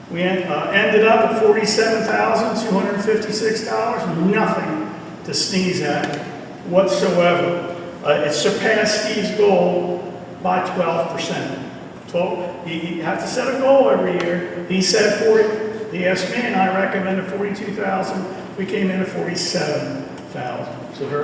We ended up at $47,256, nothing to sneeze at whatsoever. It surpassed Steve's goal by 12%. You have to set a goal every year. He said 40. He asked me, and I recommended 42,000. We came in at 47,000. So very.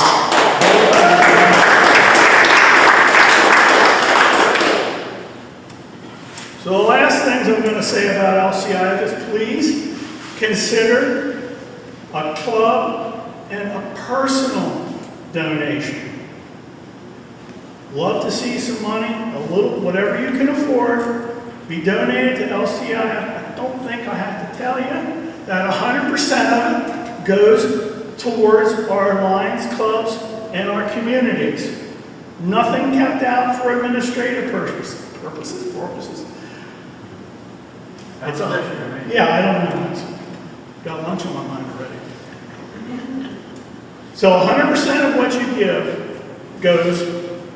So the last things I'm going to say about LCIF is please consider a club and a personal donation. Love to see some money, a little, whatever you can afford, be donated to LCIF. I don't think I have to tell you that 100% of it goes towards our Lions clubs and our communities. Nothing kept out for administrative purposes. It's a, yeah, I don't know. Got lunch on my mind already. So 100% of what you give goes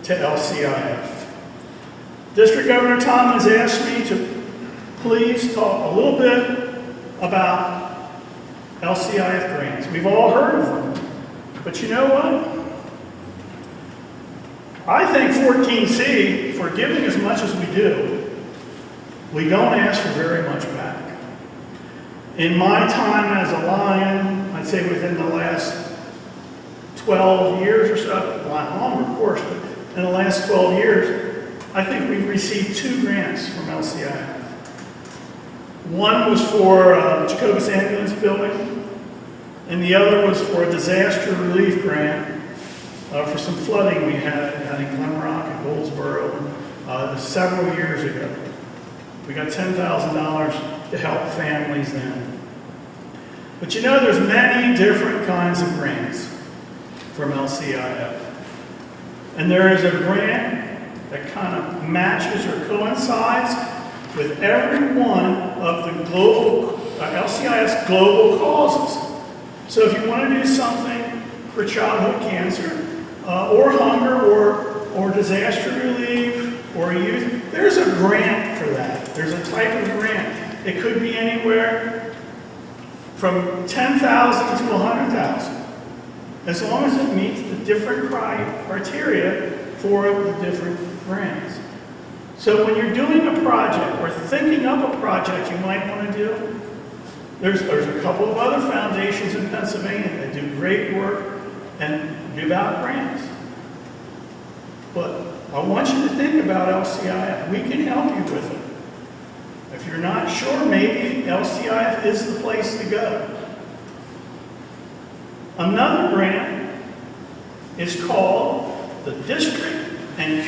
to LCIF. District Governor Tom has asked me to please talk a little bit about LCIF grants. We've all heard of them. But you know what? I think 14C, for giving as much as we do, we don't ask for very much back. In my time as a Lion, I'd say within the last 12 years or so, a lot longer of course, but in the last 12 years, I think we've received 2 grants from LCIF. One was for the Jacobus Ambulance Building, and the other was for a disaster relief grant for some flooding we had in Glen Rock and Goldsboro several years ago. We got $10,000 to help families then. But you know, there's many different kinds of grants from LCIF. And there is a grant that kind of matches or coincides with every one of the global, LCIF's global causes. So if you want to do something for childhood cancer, or hunger, or disaster relief, or youth, there's a grant for that. There's a type of grant. It could be anywhere from $10,000 to $100,000. as long as it meets the different criteria for the different grants. So when you're doing a project or thinking up a project you might want to do, there's a couple of other foundations in Pennsylvania that do great work and give out grants. But I want you to think about LCIF. We can help you with it. If you're not sure, maybe LCIF is the place to go. Another grant is called the District and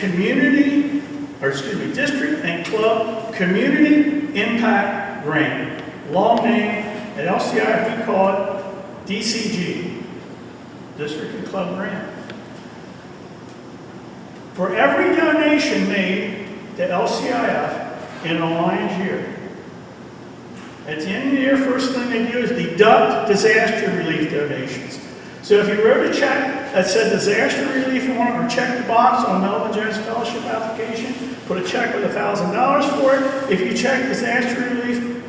Club Community Impact Grant. Long name, at LCIF we call it DCG, District and Club Grant. For every donation made to LCIF in a Lions year, at the end of the year, first thing they do is deduct disaster relief donations. So if you wrote a check that said disaster relief on it, or checked the box on a Melvin Jones Fellowship application, put a check with $1,000 for it, if you check disaster relief,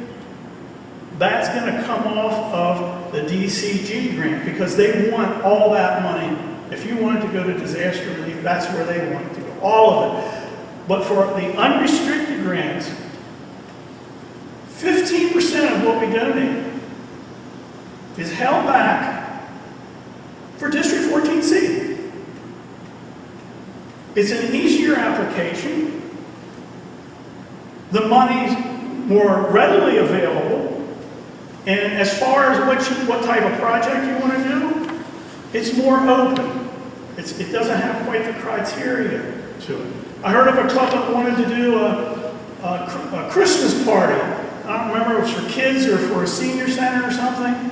that's going to come off of the DCG grant, because they want all that money. If you wanted to go to disaster relief, that's where they want it to go, all of it. But for the unrestricted grants, 15% of what we donate is held back for District 14C. It's an easier application. The money's more readily available. And as far as what type of project you want to do, it's more open. It doesn't have quite the criteria to it. I heard of a club that wanted to do a Christmas party. I don't remember if it was for kids or for a senior center or something.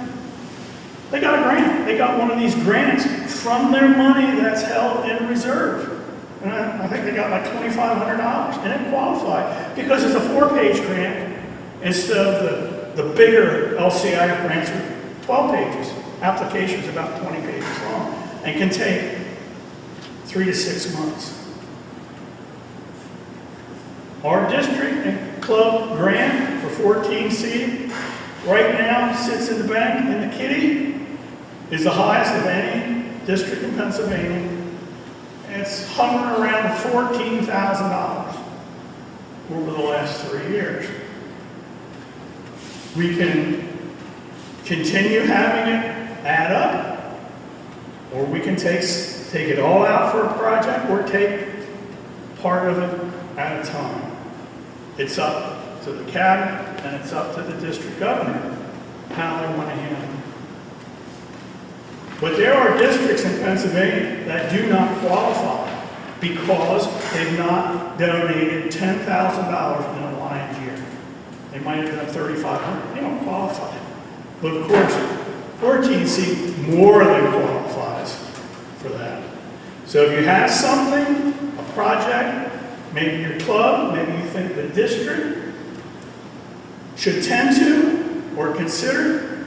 They got a grant. They got one of these grants from their money that's held in reserve. And I think they got like $2,500, and it qualified because it's a 4-page grant instead of the bigger LCIF grants with 12 pages. Applications about 20 pages long and can take 3 to 6 months. Our district and club grant for 14C right now sits in the bank in the kitty, is the highest of any district in Pennsylvania. And it's hovering around $14,000 over the last 3 years. We can continue having it add up, or we can take it all out for a project, or take part of it at a time. It's up to the cabinet and it's up to the district governor how they want to handle it. But there are districts in Pennsylvania that do not qualify because they've not donated $10,000 in a Lions year. They might have done $3,500. They don't qualify. But of course, 14C more than qualifies for that. So if you have something, a project, maybe your club, maybe you think the district should tend to or consider,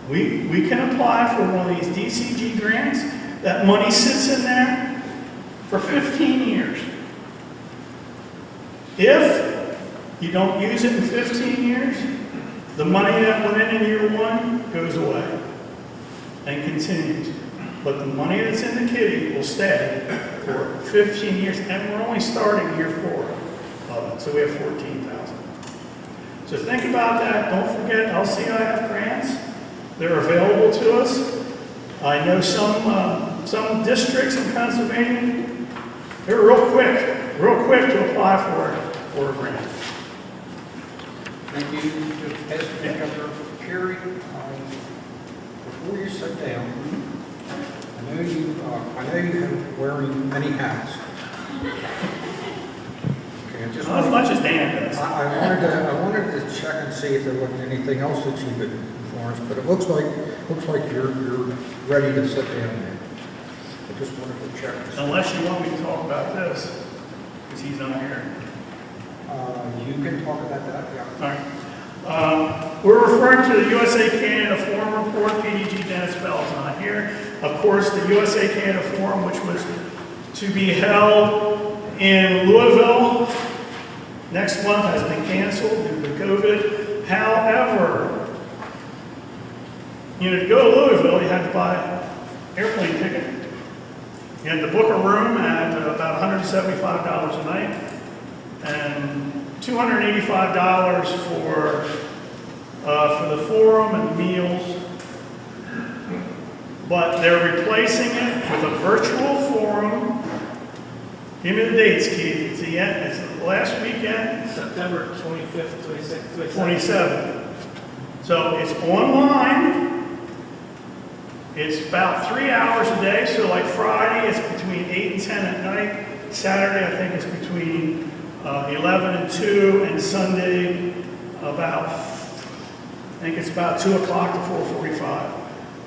we can apply for one of these DCG grants. That money sits in there for 15 years. If you don't use it in 15 years, the money that went in year 1 goes away and continues. But the money that's in the kitty will stay for 15 years, and we're only starting year 4 of it, so we have 14,000. So think about that. Don't forget LCIF grants. They're available to us. I know some districts in Pennsylvania, they're real quick to apply for a grant. Thank you. Just ask Governor Carey, before you sit down, I know you have wearing many hats. Okay, I just Not as much as Dan does. I wanted to check and see if there wasn't anything else that you could inform us, but it looks like you're ready to sit down there. I just wanted to check. Unless you want me to talk about this, because he's not here. You can talk about that, yeah. All right. We're referring to the USA Canada Forum report. PDG Dennis Bell is not here. Of course, the USA Canada Forum, which was to be held in Louisville next month, has been canceled due to COVID. However, to go to Louisville, you had to buy airplane You had to book a room at about $175 a night and $285 for the forum and meals. But they're replacing it with a virtual forum. Give me the dates, Keith. It's the last weekend, September 25th, 26th, 27th. So it's online. It's about 3 hours a day. So like Friday, it's between 8 and 10 at night. Saturday, I think it's between 11 and 2, and Sunday about 2 o'clock to 4:45.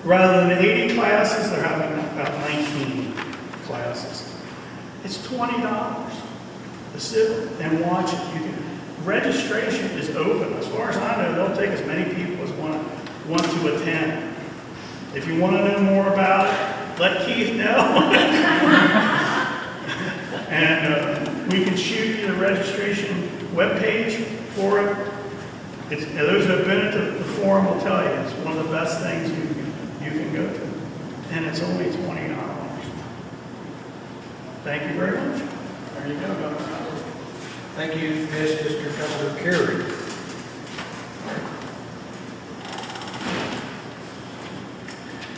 Rather than 80 classes, they're having about 19 classes. It's $20 to sit and watch it. Registration is open. As far as I know, they'll take as many people as want to attend. If you want to know more about it, let Keith know. And we can shoot you the registration webpage for it. Those who have been at the forum will tell you it's one of the best things you can go to. And it's only $20. Thank you very much. There you go, Governor. Thank you, Ms. District Governor Carey.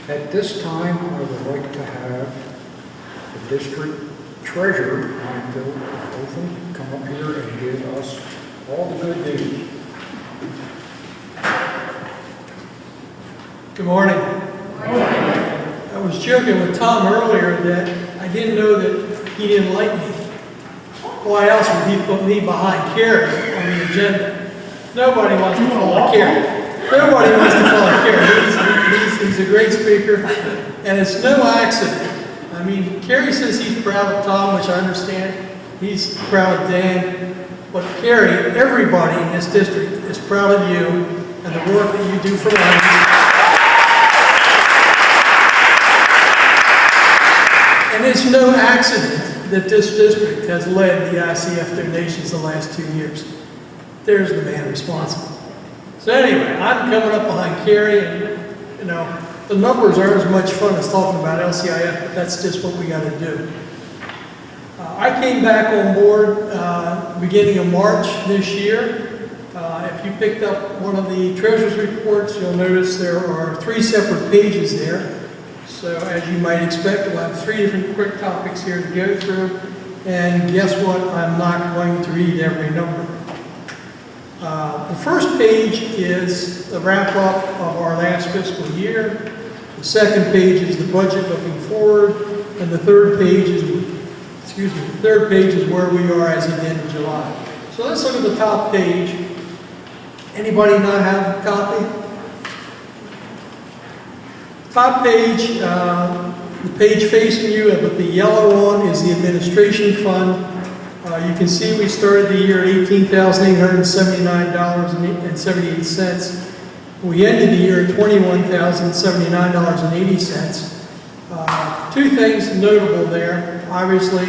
At this time, I would like to have the district treasurer, Ryan Otham, come up here and give us all the good news. Good morning. I was joking with Tom earlier that I didn't know that he didn't like me. Why else would he put me behind Kerry on the agenda? Nobody wants to follow Kerry. Nobody wants to follow Kerry. He's a great speaker, and it's no accident. I mean, Kerry says he's proud of Tom, which I understand. He's proud of Dan. But Kerry, everybody in this district is proud of you and the work that you do for life. And it's no accident that this district has led the ICF donations the last 2 years. There's the man responsible. So anyway, I'm coming up behind Kerry, and the numbers aren't as much fun as talking about LCIF, but that's just what we got to do. I came back on board beginning of March this year. If you picked up one of the treasurer's reports, you'll notice there are 3 separate pages there. So as you might expect, we'll have 3 different quick topics here to go through. And guess what? I'm not going to read every number. The first page is the wrap-up of our last fiscal year. The second page is the budget looking forward. And the third page is, where we are as of the end of July. So let's look at the top page. Anybody not have a copy? Top page, the page facing you, but the yellow one is the administration fund. You can see we started the year at $18,879.78. We ended the year at $21,079.80. 2 things notable there. Obviously,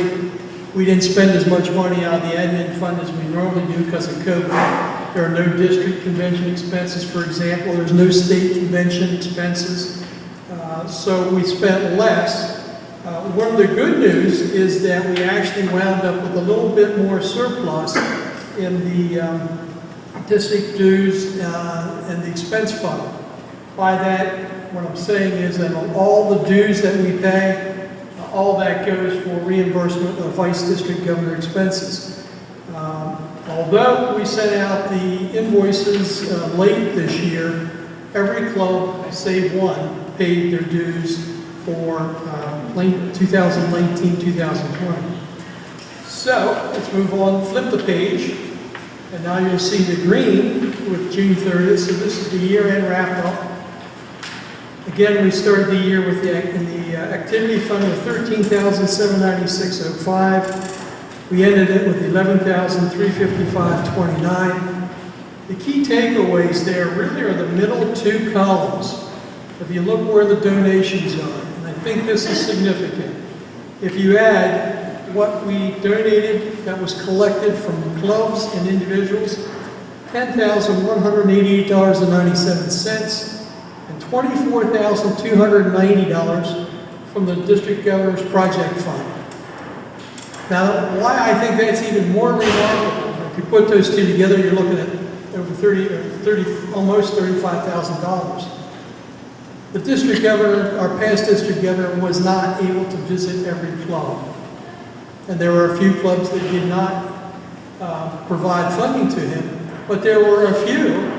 we didn't spend as much money on the admin fund as we normally do because of COVID. There are no district convention expenses, for example. There's no state convention expenses. So we spent less. One of the good news is that we actually wound up with a little bit more surplus in the district dues and the expense fund. By that, what I'm saying is that all the dues that we pay, all that goes for reimbursement of Vice District Governor expenses. Although we sent out the invoices late this year, every club, save one, paid their dues for 2019-2020. So let's move on, flip the page, and now you'll see the green with June 30th. So this is the year-end wrap-up. Again, we started the year with the activity fund of $13,796.05. We ended it with $11,355.29. The key takeaways there really are the middle 2 columns. If you look where the donations are, and I think this is significant. If you add what we donated that was collected from clubs and individuals, $10,188.97, and $24,290 from the district governor's project fund. Now, why I think that's even more remarkable, if you put those two together, you're looking at over almost $35,000. The district governor, our past district governor, was not able to visit every club. And there were a few clubs that did not provide funding to him, but there were a few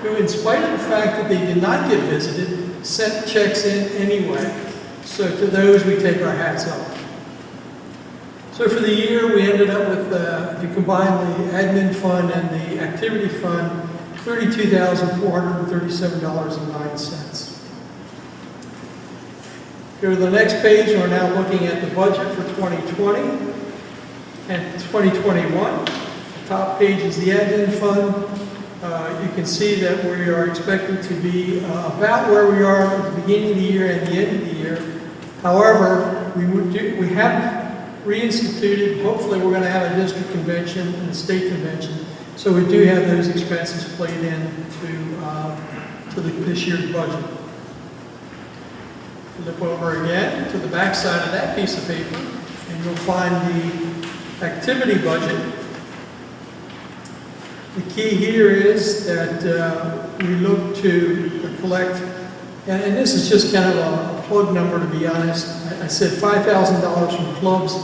who, in spite of the fact that they did not get visited, sent checks in anyway. So to those, we take our hats off. So for the year, we ended up with, if you combine the admin fund and the activity fund, $32,437.09. Go to the next page, we're now looking at the budget for 2020 and 2021. The top page is the admin fund. You can see that we are expected to be about where we are at the beginning of the year and the end of the year. However, we have reinstituted, hopefully we're going to have a district convention and a state convention, so we do have those expenses played in to this year's budget. Flip over again to the back side of that piece of paper, and you'll find the activity budget. The key here is that we look to collect, and this is just kind of a plug number, to be honest. I said $5,000 from clubs.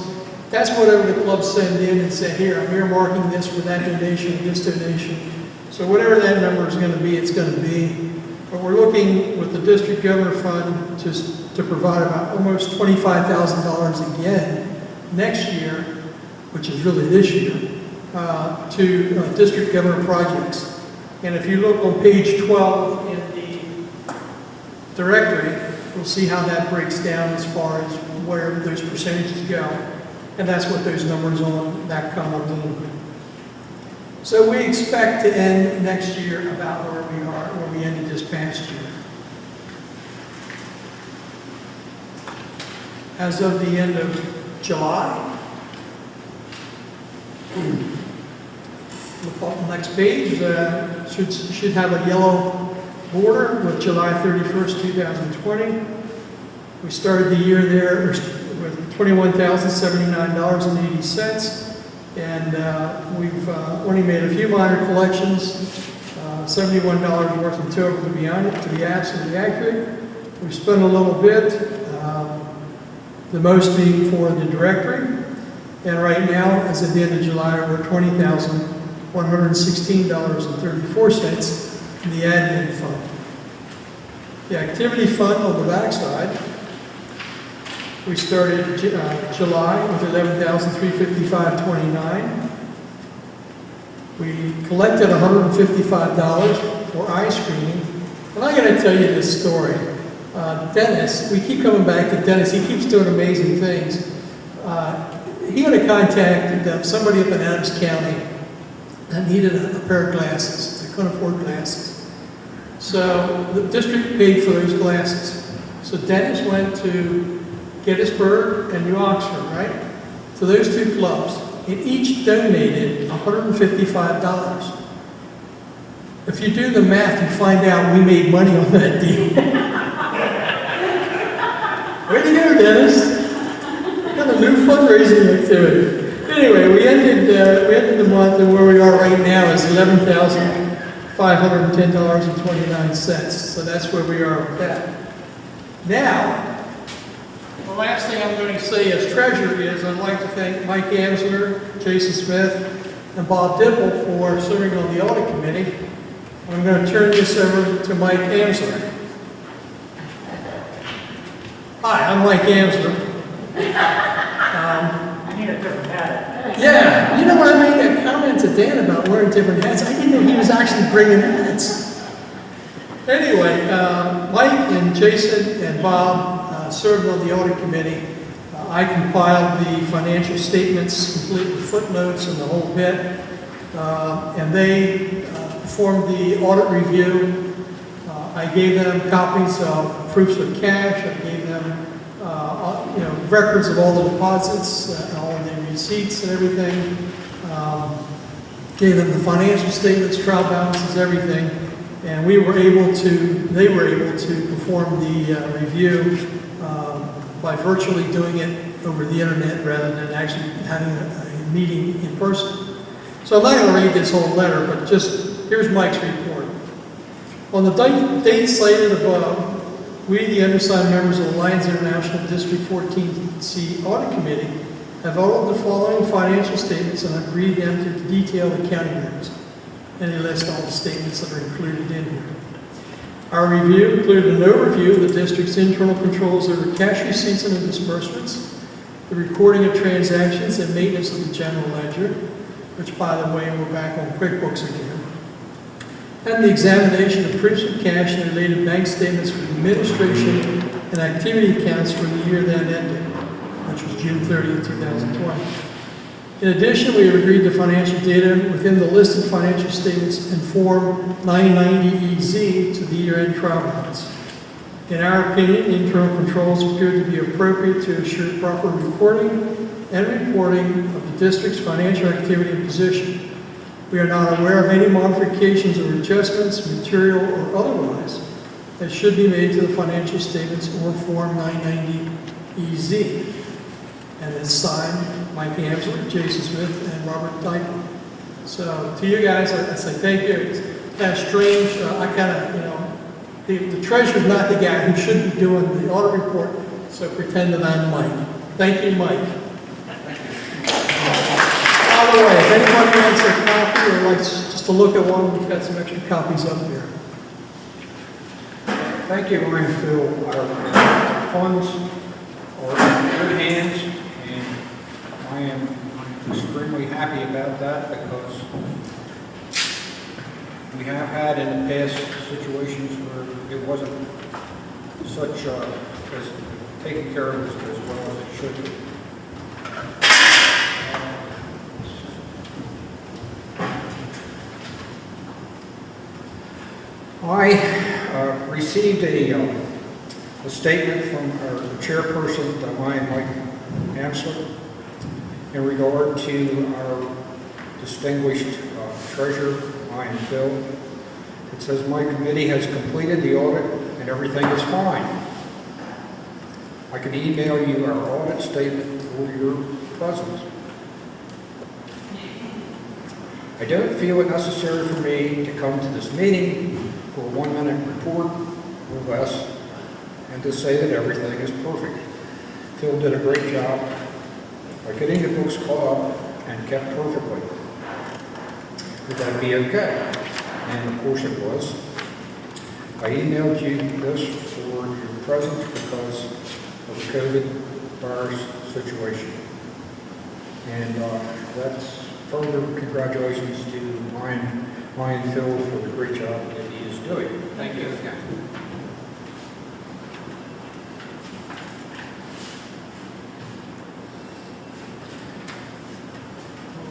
That's whatever the clubs send in and say, here, I'm earmarking this for that donation, this donation. So whatever that number is going to be, it's going to be. But we're looking with the district governor fund to provide about almost $25,000 again next year, which is really this year, to district governor projects. And if you look on page 12 in the directory, we'll see how that breaks down as far as where those percentages go. And that's what those numbers on that column mean. So we expect to end next year about where we ended this past year. As of the end of July, look on the next page, should have a yellow border with July 31st, 2020. We started the year there with $21,079.80. And we've only made a few minor collections, $71 worth in total to be absolutely accurate. We've spent a little bit, the most being for the directory. And right now, as of the end of July, we're $20,116.34 in the admin fund. The activity fund on the backside, we started July with $11,355.29. We collected $155 for ice cream. And I'm going to tell you this story. Dennis, we keep coming back to Dennis. He keeps doing amazing things. He had contacted somebody up in Adams County that needed a pair of glasses. They couldn't afford glasses. So the district paid for those glasses. So Dennis went to Gettysburg and New Oxford, right? So those two clubs, and each donated $155. If you do the math, you find out we made money on that deal. Way to go, Dennis. Got a new fundraising activity. Anyway, we ended the month, and where we are right now is $11,510.29. So that's where we are with that. Now, the last thing I'm going to say as treasurer is I'd like to thank Mike Amsler, Jason Smith, and Bob Dipple for serving on the audit committee. I'm going to turn this over to Mike Amsler. Hi, I'm Mike Amsler. I need a different hat. Yeah, you know what, I made that comment to Dan about wearing different hats. I didn't know he was actually bringing hats. Anyway, Mike and Jason and Bob served on the audit committee. I compiled the financial statements, complete with footnotes and the whole bit. And they performed the audit review. I gave them copies of proofs of cash. I gave them records of all the deposits, all the receipts and everything. Gave them the financial statements, trial balances, everything. And they were able to perform the review by virtually doing it over the internet rather than actually having a meeting in person. So I'm not going to read this whole letter, but just here's Mike's report. On the date cited above, we, the undersigned members of the Lions International District 14C Audit Committee, have audited the following financial statements and agreed them to detail the accounting records. And they list all the statements that are included in here. Our review included an overview of the district's internal controls over cash receipts and disbursements, the recording of transactions and maintenance of the general ledger, which, by the way, we're back on QuickBooks again, and the examination of proofs of cash and related bank statements for the administration and activity accounts for the year then ended, which was June 30th, 2020. In addition, we have agreed to financial data within the listed financial statements in Form 990EZ to the year-end trial balance. In our opinion, internal controls appear to be appropriate to assure proper recording and reporting of the district's financial activity and position. We are not aware of any modifications or adjustments, material or otherwise, that should be made to the financial statements or Form 990EZ. And it's signed Mike Amsler, Jason Smith, and Robert Dyke. So to you guys, I say thank you. It's kind of strange. I kind of, the treasurer's not the guy who should be doing the audit report, so pretend that I'm Mike. Thank you, Mike. By the way, if anybody wants a copy or likes just to look at one, we've got some extra copies up there. Thank you, Ryan Phil. Our funds are in good hands, and I am extremely happy about that because we have had in the past situations where it wasn't such as taken care of as well as it should be. I received a statement from our chairperson, Mike Amsler, in regard to our distinguished treasurer, Ryan Phil. It says, my committee has completed the audit and everything is fine. I can email you our audit statement for your presence. I don't feel it necessary for me to come to this meeting for a 1-minute report or less and to say that everything is perfect. Phil did a great job by getting the books caught up and kept perfectly. Would that be okay? And of course it was. I emailed you this for your presence because of the COVID virus situation. And that's further congratulations to Ryan Phil for the great job that he is doing. Thank you again.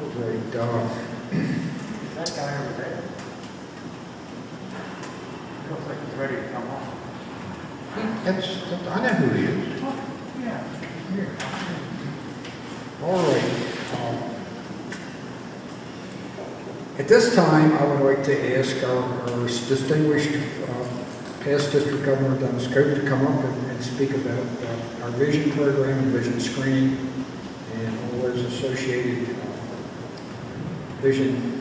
All right, That guy over there. Looks like he's ready to come on. I know who he is. Yeah. Here. All right. At this time, I would like to ask our distinguished past district governor, Dennis Cope, to come up and speak about our vision program and vision screening and all those associated vision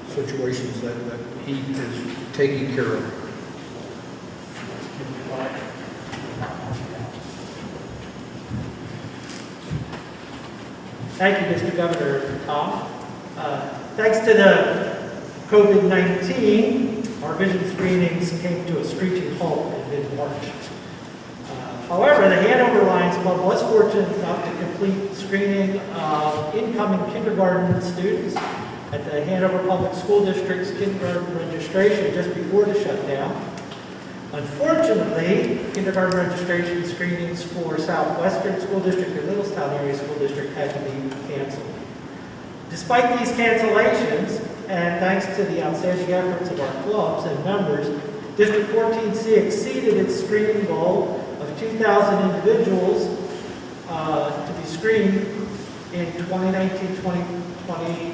situations that he is taking care of. Thank you, Mr. Governor Tom. Thanks to the COVID-19, our vision screenings came to a screeching halt in mid-March. However, the Hanover Lions Club was fortunate enough to complete screening of incoming kindergarten students at the Hanover Public School District's kindergarten registration just before the shutdown. Unfortunately, kindergarten registration screenings for Southwestern School District and Littlestown Area School District had to be canceled. Despite these cancellations, and thanks to the outstanding efforts of our clubs and members, District 14C exceeded its screening goal of 2,000 individuals to be screened in 2019-2020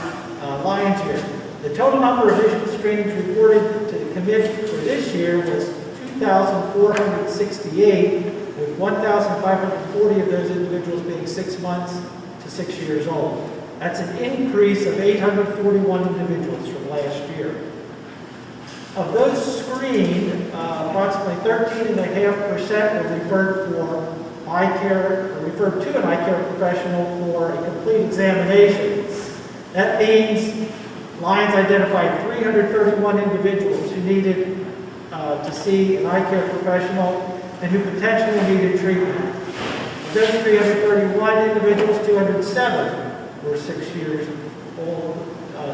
Lions year. The total number of vision screenings reported to the committee for this year was 2,468, with with 1,540 of those individuals being 6 months to 6 years old. That's an increase of 841 individuals from last year. Of those screened, approximately 13.5% were referred to an eye care professional for a complete examination. That means Lions identified 331 individuals who needed to see an eye care professional and who potentially needed treatment. Of those 331 individuals, 207 were 6 years old,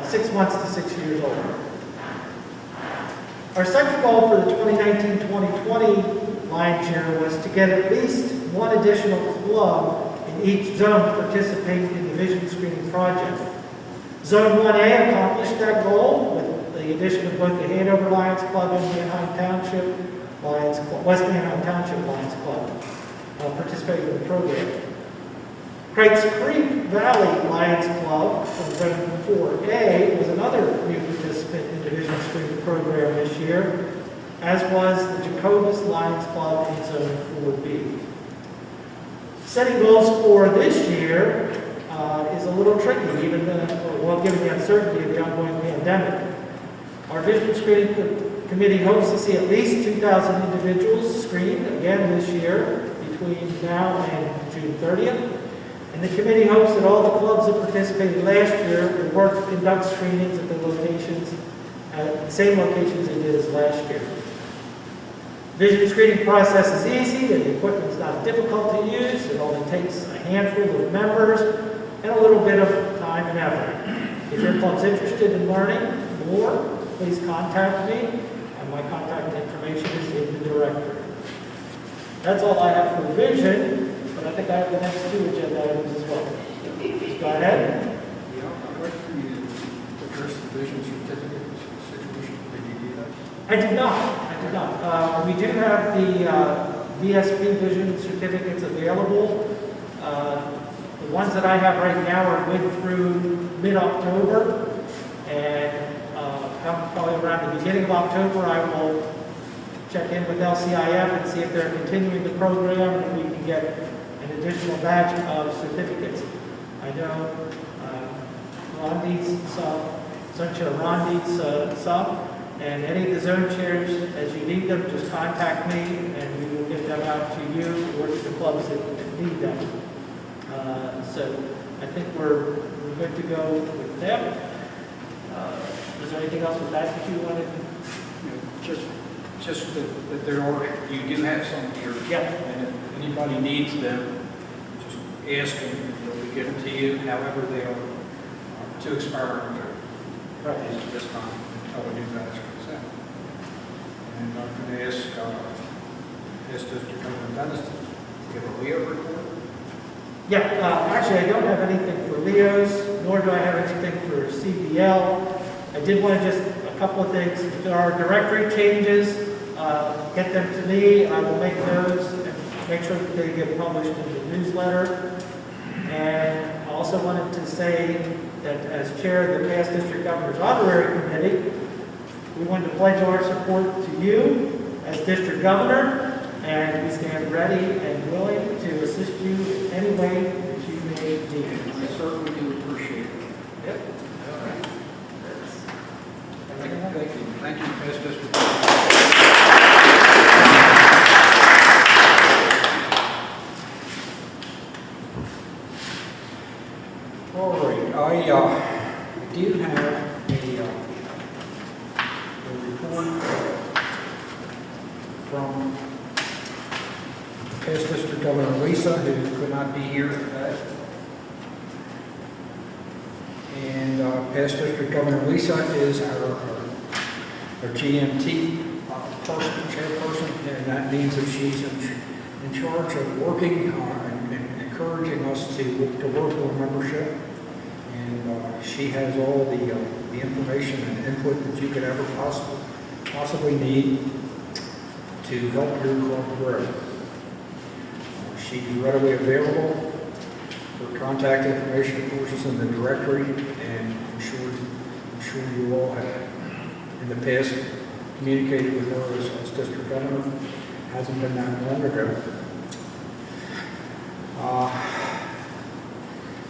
6 months to 6 years old. Our second goal for the 2019-2020 Lions Year was to get at least one additional club in each zone to participate in the vision screening project. Zone 1A accomplished that goal with the addition of both the Hanover Lions Club and Manheim Township Lions Club, West Manheim Township Lions Club participating in the program. Craig's Creek Valley Lions Club from Zone 4A was another new participant in the vision screening program this year, as was the Jacobus Lions Club in Zone 4B. Setting goals for this year is a little tricky, given the uncertainty of the ongoing pandemic. Our vision screening committee hopes to see at least 2,000 individuals screened again this year between now and June 30th. And the committee hopes that all the clubs that participated last year will work to conduct screenings at the same locations they did as last year. Vision screening process is easy and the equipment is not difficult to use. It only takes a handful of members and a little bit of time and effort. If your club's interested in learning more, please contact me, and my contact information is in the directory. That's all I have for vision, but I think I have the next two agenda items as well. Go ahead. Yeah, I'd like for you to address the vision certificate situation. Did you do that? I did not. We do have the VSP vision certificates available. The ones that I have right now are good through mid-October, and probably around the beginning of October, I will check in with LCIF and see if they're continuing the program and we can get an additional batch of certificates. I know Ron needs some, Zone Chair Ron needs some, and any of the zone chairs, as you need them, just contact me and we will get them out to you or to the clubs that need them. So I think we're good to go with them. Is there anything else with that you wanted? Just that there are, you do have some here. Yeah. And if anybody needs them, just ask them, they'll be given to you. However, they are to expire at this time until the new batch comes out. And I'm going to ask District Governor Dennis to give a Leo report. Yeah, actually, I don't have anything for Leo's, nor do I have anything for CBL. I did want to just, a couple of things. If there are directory changes, get them to me. I will make those and make sure that they get published in the newsletter. And I also wanted to say that as chair of the past district governor's honorary committee, we wanted to pledge our support to you as district governor, and we stand ready and willing to assist you in any way that you may need. I certainly do appreciate it. Yep. All right. Thank you. Thank you, past district. All right, I do have a report from past District Governor Lisa, who could not be here today. And past District Governor Lisa is our GMT chairperson, and that means that she's in charge of working and encouraging us to work on membership. And she has all the information and input that you could ever possibly need to help your club grow. She's readily available. Her contact information, of course, is in the directory, and I'm sure you all have in the past communicated with her as district governor. Hasn't been that long ago.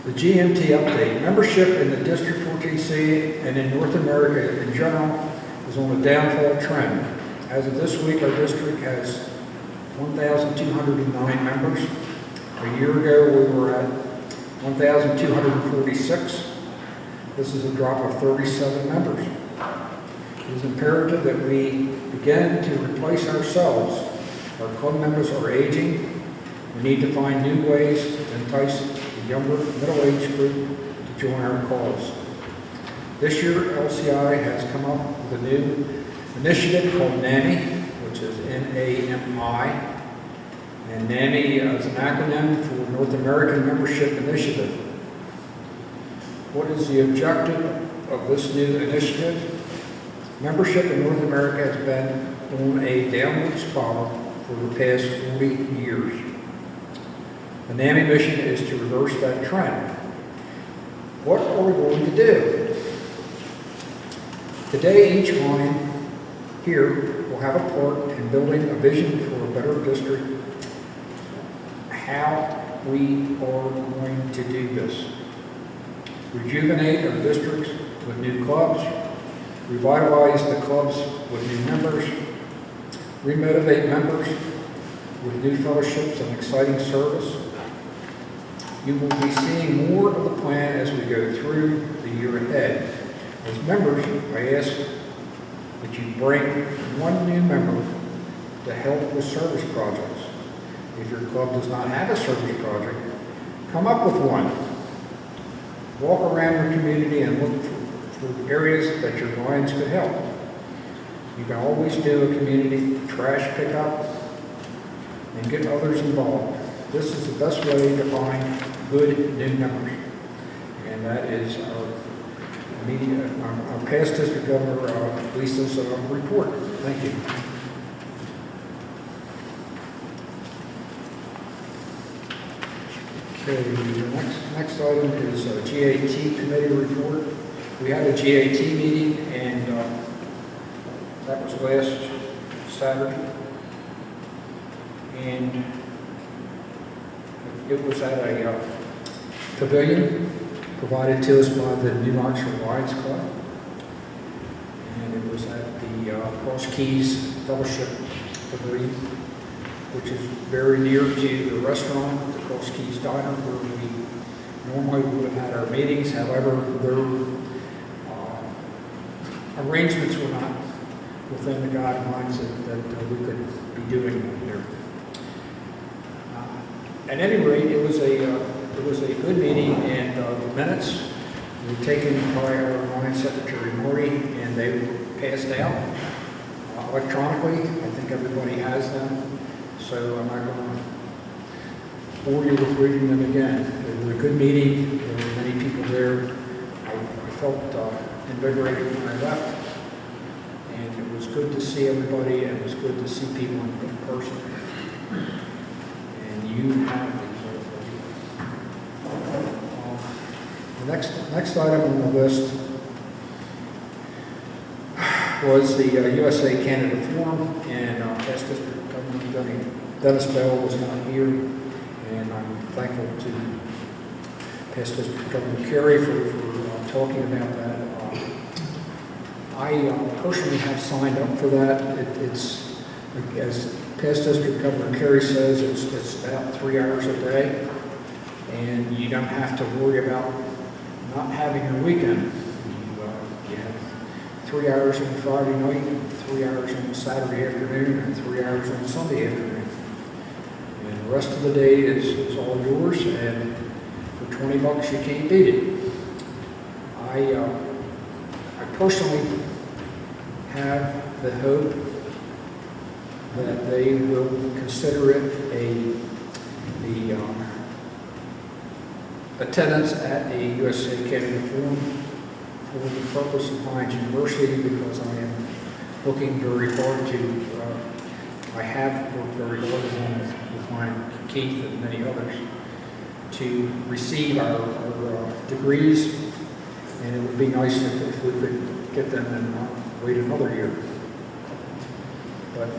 The GMT update. Membership in the District 14C and in North America in general is on a downfall trend. As of this week, our district has 1,209 members. A year ago, we were at 1,246. This is a drop of 37 members. It is imperative that we begin to replace ourselves. Our club members are aging. We need to find new ways to entice the younger, middle-aged group to join our cause. This year, LCI has come up with a new initiative called NAMI, which is N-A-M-I. And NAMI is an acronym for North American Membership Initiative. What is the objective of this new initiative? Membership in North America has been on a downward spiral for the past 40 years. The NAMI mission is to reverse that trend. What are we going to do? Today, each line here will have a part in building a vision for a better district. How we are going to do this. Rejuvenate our districts with new clubs, revitalize the clubs with new members, remotivate members with new fellowships and exciting service. You will be seeing more of the plan as we go through the year ahead. As members, I ask that you bring one new member to help with service projects. If your club does not have a service project, come up with one. Walk around your community and look for areas that your Lions could help. You can always do a community trash pickup and get others involved. This is the best way to find good new members. And that is our past district governor, Lisa's report. Thank you. Okay, the next item is a GAT committee report. We had a GAT meeting, and that was last Saturday. And it was at a pavilion provided to us by the New Oxford Lions Club. And it was at the Cross Keys Fellowship Pavilion, which is very near to the restaurant, the Cross Keys Diner, where we normally would have had our meetings. However, their arrangements were not within the guidelines that we could be doing there. At any rate, it was a good meeting, and the minutes were taken by our Lions Secretary Maury, and they were passed out electronically. I think everybody has them. So I'm not going to bore you with reading them again. It was a good meeting. There were many people there. I felt invigorated when I left. And it was good to see everybody, and it was good to see people in person. And you have these. The next item on the list was the USA Canada Forum, and past district governor Dennis Bell was not here, and I'm thankful to past district governor Kerry for talking about that. I personally have signed up for that. It's, as past district governor Kerry says, it's about 3 hours a day, and you don't have to worry about not having your weekend. You have 3 hours on Friday night, 3 hours on Saturday afternoon, and 3 hours on Sunday afternoon. And the rest of the day is all yours, and for $20 you can't beat it. I personally have the hope that they will consider it the attendance at a USA Canada Forum for the purpose of Lions University, because I am looking very hard to, I have worked very hard with Lion Keith and many others to receive our degrees, and it would be nice if we could get them and wait another year. But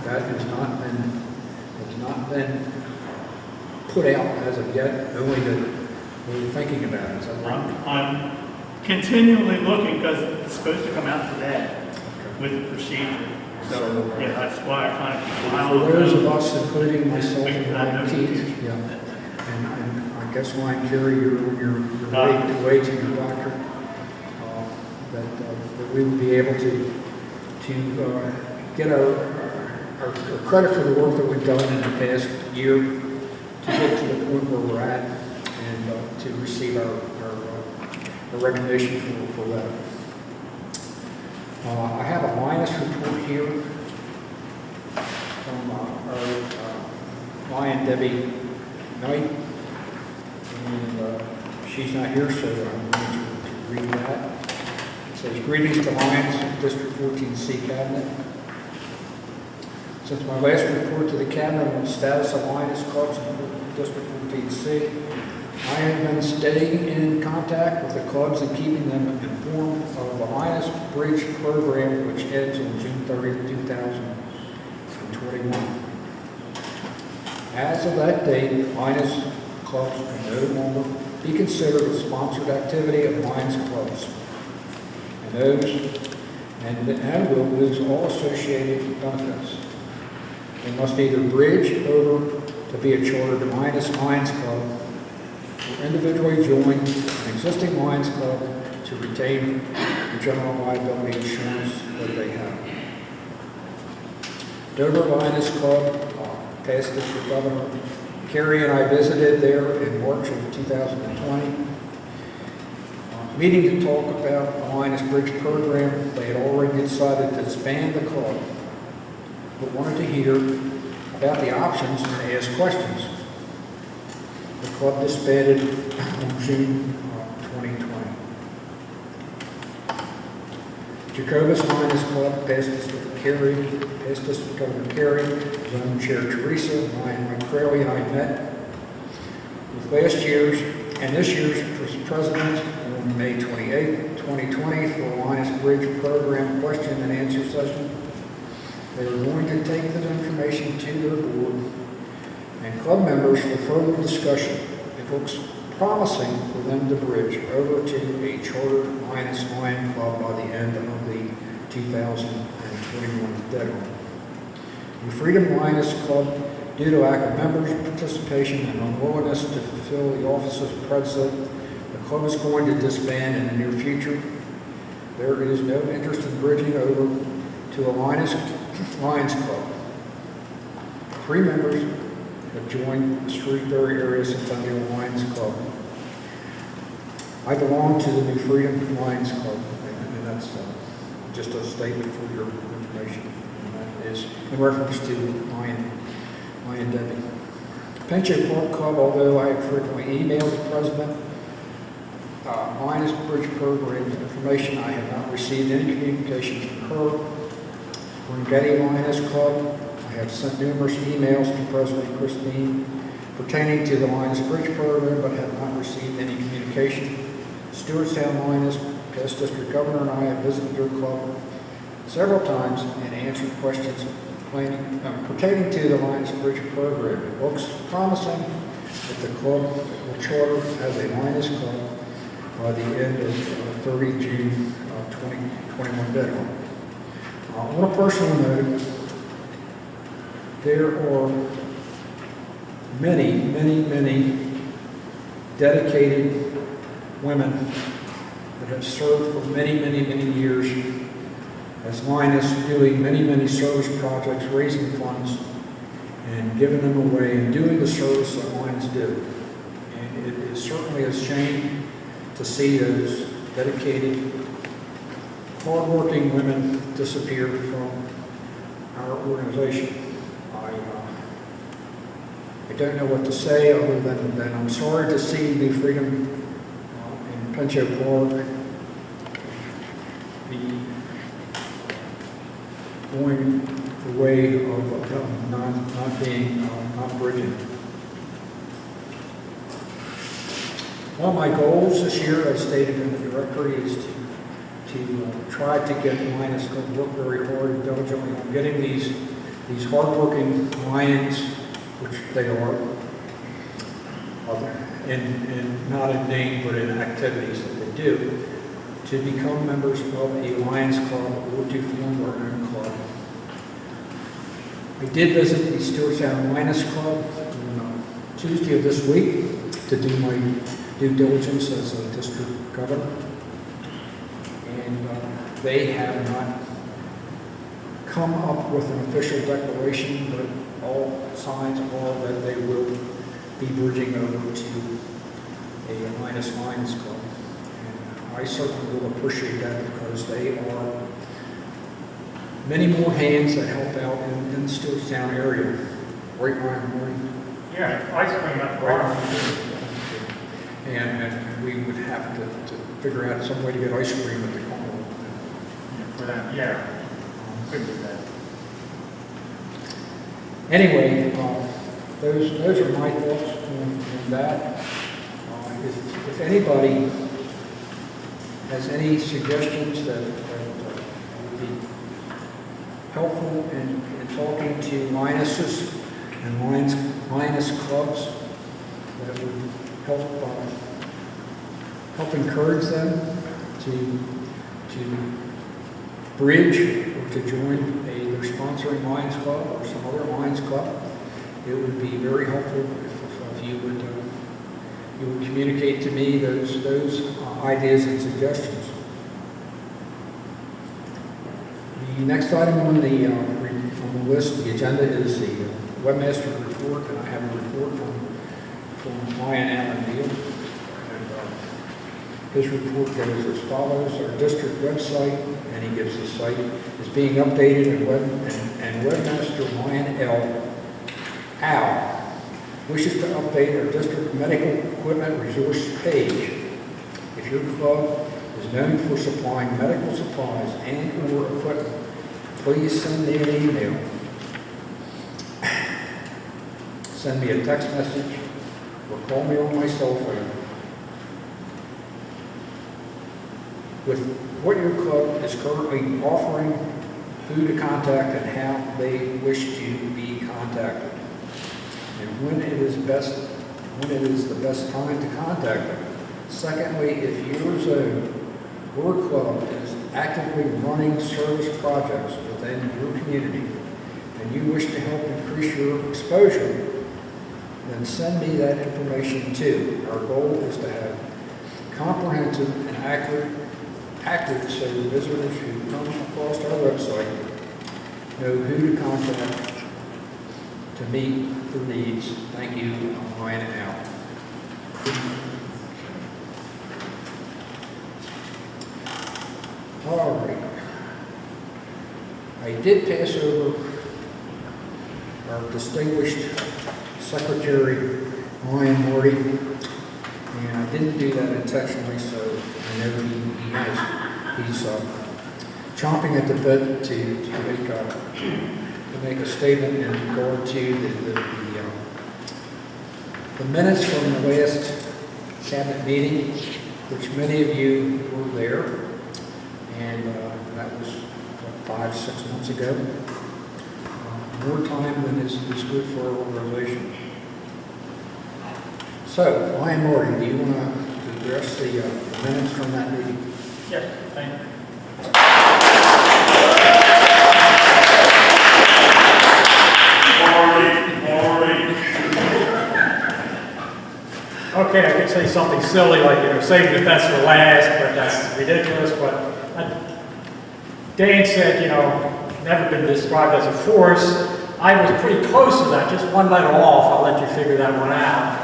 that has not been put out as of yet, only that we're thinking about it. Is that right? I'm continually looking because it's supposed to come out today with the procedure. So, yeah, that's why I kind of. For those of us, including myself Wait for and that Ryan Keith, notification. yeah, and I guess Ryan Carey, you're way to your doctor, that we would be able to get our credit for the work that we've done in the past year to get to the point where we're at and to receive our recognition for that. I have a Linus report here from our client Debbie Knight, and she's not here, so I'm going to read that. It says, "Greetings to Lions District 14C Cabinet. Since my last report to the Cabinet on the status of Lions clubs in District 14C, I have been staying in contact with the clubs and keeping them informed of the Linus Bridge program, which ends on June 30th, 2021. As of that date, Linus clubs can no longer be considered a sponsored activity of Lions clubs, and will lose all associated benefits. They must either bridge over to be a chartered Lions club or individually join an existing Lions club to retain the general liability insurance that they have. Dover Lions Club, past District Governor Carey and I visited there in March of 2020. Meeting to talk about the Linus Bridge program. They had already decided to disband the club, but wanted to hear about the options and ask questions. The club disbanded in June 2020. Jacobus Linus Club, past District Governor Carey, Zone Chair Teresa, Ryan McCraley, and I met with last year's and this year's president on May 28, 2020 for a Linus Bridge program question and answer session. They were going to take this information to their board and club members for further discussion. It looks promising for them to bridge over to a chartered Linus Lion Club by the end of the 2021 deadline. The Freedom Linus Club, due to lack of members' participation and unwillingness to fulfill the office of president, the club is going to disband in the near future. There is no interest in bridging over to a Lions Club. 3 members have joined the Shrewsbury Area Centennial Lions Club. I belong to the New Freedom Lions Club, and that's just a statement for your information. And that is in reference to Lion Debbie. Pinchot Park Club, although I have frequently emailed the president, Linus Bridge program information, I have not received any communication from her. Getty Linus Club, I have sent numerous emails to President Christine pertaining to the Linus Bridge program, but have not received any communication. Stewartstown Linus, past District Governor, and I have visited your club several times and answered questions pertaining to the Linus Bridge program. It looks promising that the club will charter as a Linus Club by the end of 30 June 2021 deadline. On a personal note, there are many dedicated women that have served for many years as Linus, doing many service projects, raising funds, and giving them away, and doing the service that Linus do. And it is certainly a shame to see those dedicated, hardworking women disappear from our organization. I don't know what to say other than I'm sorry to see New Freedom in Pinchot Park be going the way of not bridging. One of my goals this year, as stated in the directory, is to try to get Linus to work very hard and diligently on getting these hardworking Lions, which they are, and not in name, but in activities that they do, to become members of a Lions Club or to form our own club. I did visit the Stewartstown Lions Club on Tuesday of this week to do my due diligence as a district governor. And they have not come up with an official declaration, but all signs are that they will be bridging over to a Lions Club. And I certainly will appreciate that because they are many more hands that help out in the Stewartstown area. Right, Ryan? Right? Yeah, ice cream at the Right. bar. And we would have to figure out some way to get ice cream at the carnival. For them, yeah. Could do that. Anyway, those are my thoughts on that. If anybody has any suggestions that would be helpful in talking to Lionesses and Lioness clubs, that would help encourage them to bridge or to join their sponsoring Lions Club or some other Lions Club, it would be very helpful if you would communicate to me those ideas and suggestions. The next item on the list, the agenda, is the webmaster report, and I have a report from Ryan Allen Neal. His report goes as follows. Our district website, and he gives the site, is being updated, and webmaster Ryan Al wishes to update our district medical equipment resource page. If your club is known for supplying medical supplies and/or equipment, please send me an email. Send me a text message or call me on my cell phone with what your club is currently offering, who to contact, and how they wish to be contacted, and when it is the best time to contact them. Secondly, if your zone or club is actively running service projects within your community and you wish to help increase your exposure, then send me that information too. Our goal is to have comprehensive and accurate so visitors who come across our website know who to contact to meet their needs. Thank you, Ryan Al. All right. I did pass over our distinguished secretary, Ryan Morty, and I didn't do that intentionally, so I know he's chomping at the bit to make a statement in regard to the minutes from the last cabinet meeting, which many of you were there, and that was 5-6 months ago. More time than is good for our organization. So, Ryan Morty, do you want to address the minutes from that meeting? Yes, thank you. Okay, I could say something silly like, saving the best for last, but that's ridiculous. But Dan said, never been described as a force. I was pretty close to that, just one letter off. I'll let you figure that one out.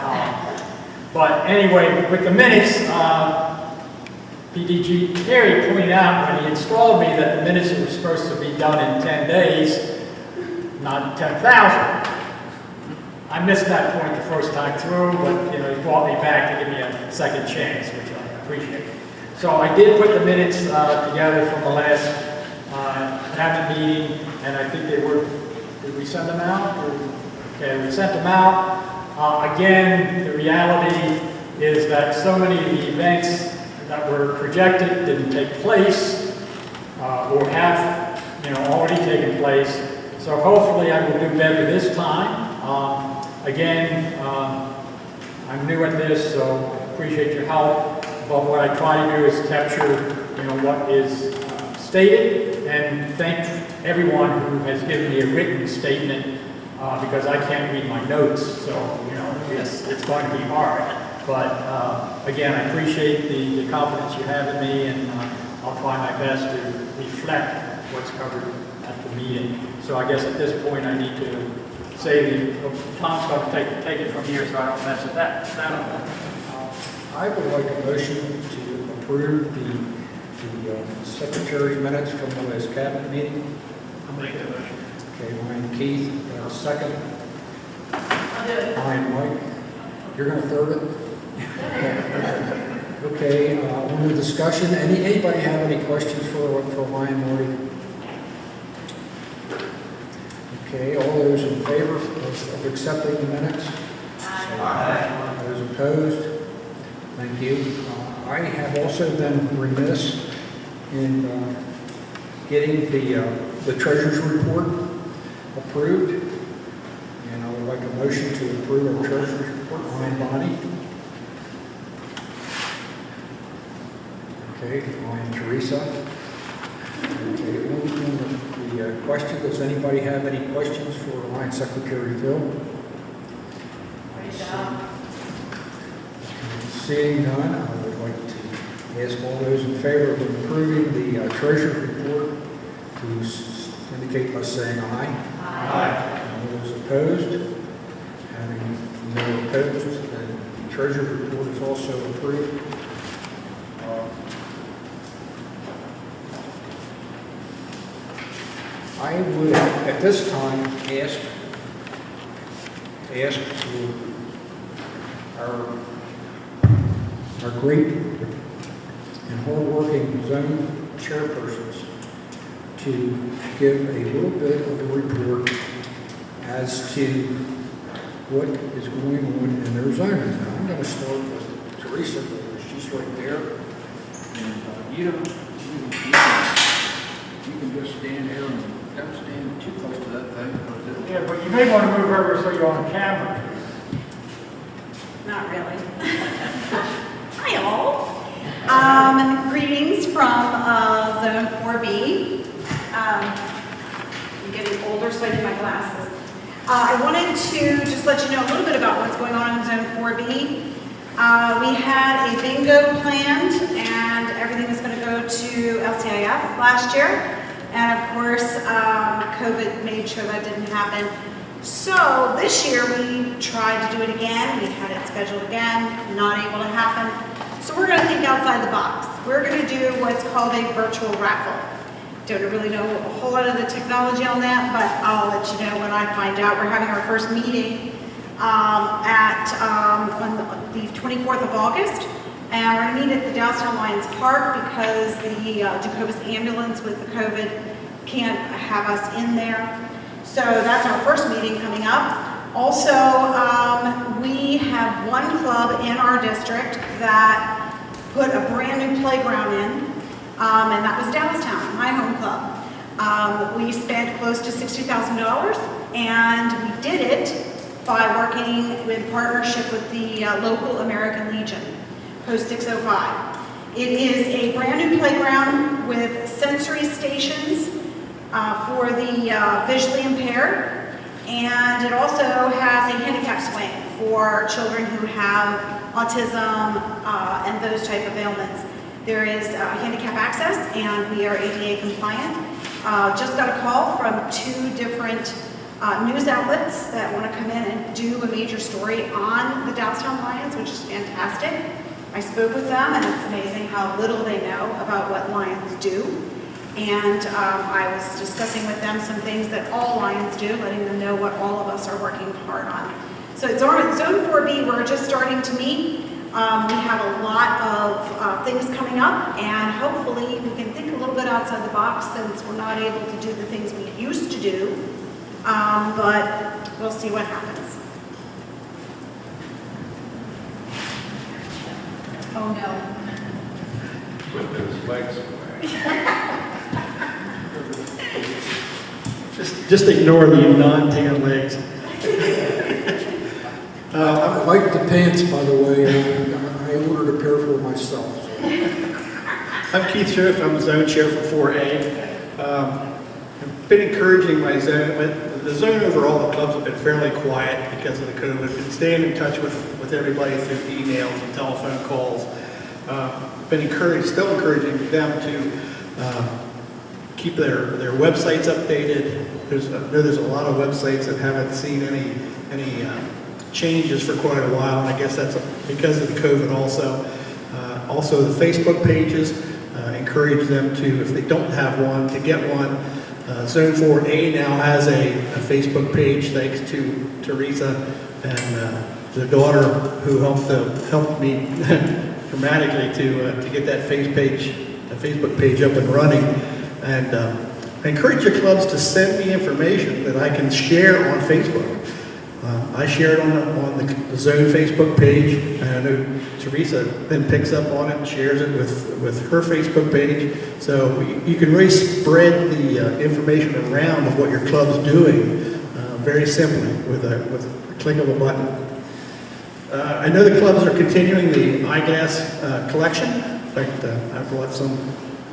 But anyway, with the minutes, PDG Terry pointed out when he installed me that the minutes were supposed to be done in 10 days, not 10,000. I missed that point the first time through, but he brought me back to give me a second chance, which I appreciate. So I did put the minutes together from the last cabinet meeting, and I think they were, did we send them out? Okay, we sent them out. Again, the reality is that so many of the events that were projected didn't take place, or have already taken place. So hopefully I will do better this time. Again, I'm new at this, so I appreciate your help. But what I try to do is capture, what is stated, and thank everyone who has given me a written statement, because I can't read my notes, so, it's going to be hard. But again, I appreciate the confidence you have in me, and I'll try my best to reflect what's covered at the meeting. So I guess at this point, I need to say Tom's going to take it from here, so I don't mess with that. I would like a motion to approve the secretary's minutes from the last cabinet meeting. I'll make that motion. Okay, Ryan Keith, second. I'll do it. Ryan Mike, you're going to third it? Okay, on the discussion, anybody have any questions for Ryan Marty? Okay, all those in favor of accepting the minutes? Aye. Those opposed? Thank you. I have also been remiss in getting the treasurer's report approved. And I would like a motion to approve our treasurer's report. Ryan Bonnie. Okay, Ryan Teresa. Okay, on the question, does anybody have any questions for Ryan Secretary Phil? Great job. Seeing none, I would like to ask all those in favor of approving the treasurer's report to indicate by saying aye. Aye. All those opposed? Having no opposed, the treasurer's report is also approved. I would, at this time, ask for our great and hardworking zone chairpersons to give a little bit of a report as to what is going on in their zones. Now, I'm going to start with Teresa, because she's right there. And you can just stand here and don't stand too close to that thing, because it'll... Yeah, but you may want to move over so you're on camera. Not really. Hi, all. Greetings from Zone 4B. I'm getting older, so I need my glasses. I wanted to just let you know a little bit about what's going on in Zone 4B. We had a bingo planned, and everything was going to go to LCIF last year. And of course, COVID made sure that didn't happen. So this year we tried to do it again. We had it scheduled again, not able to happen. So we're going to think outside the box. We're going to do what's called a virtual raffle. Don't really know a whole lot of the technology on that, but I'll let you know when I find out. We're having our first meeting on the 24th of August. And we're going to meet at the Downtown Lions Park because the Jacobus ambulance with the COVID can't have us in there. So that's our first meeting coming up. Also, we have one club in our district that put a brand new playground in, and that was Downtown, my home club. We spent close to $60,000, and we did it by working in partnership with the local American Legion, Post 605. It is a brand new playground with sensory stations for the visually impaired, and it also has a handicap swing for children who have autism and those type of ailments. There is handicap access, and we are ADA compliant. Just got a call from 2 different news outlets that want to come in and do a major story on the Downtown Lions, which is fantastic. I spoke with them, and it's amazing how little they know about what Lions do. And I was discussing with them some things that all Lions do, letting them know what all of us are working hard on. So it's our Zone 4B, we're just starting to meet. We have a lot of things coming up, and hopefully we can think a little bit outside the box since we're not able to do the things we used to do. But we'll see what happens. Oh no. With those legs away. Just ignore the non-tan legs. I would like the pants, by the way. I ordered a pair for myself. I'm Keith Schiff, I'm the zone chair for 4A. I've been encouraging my zone, the zone overall, the clubs have been fairly quiet because of the COVID. Been staying in touch with everybody through emails and telephone calls. Still encouraging them to keep their websites updated. I know there's a lot of websites that haven't seen any changes for quite a while, and I guess that's because of the COVID also. Also the Facebook pages, encourage them to, if they don't have one, to get one. Zone 4A now has a Facebook page thanks to Teresa and the daughter who helped me dramatically to get that Facebook page up and running. And I encourage your clubs to send me information that I can share on Facebook. I share it on the Zone Facebook page, and I know Teresa then picks up on it and shares it with her Facebook page. So you can really spread the information around of what your club's doing very simply with a click of a button. I know the clubs are continuing the eyeglass collection. In fact, I brought some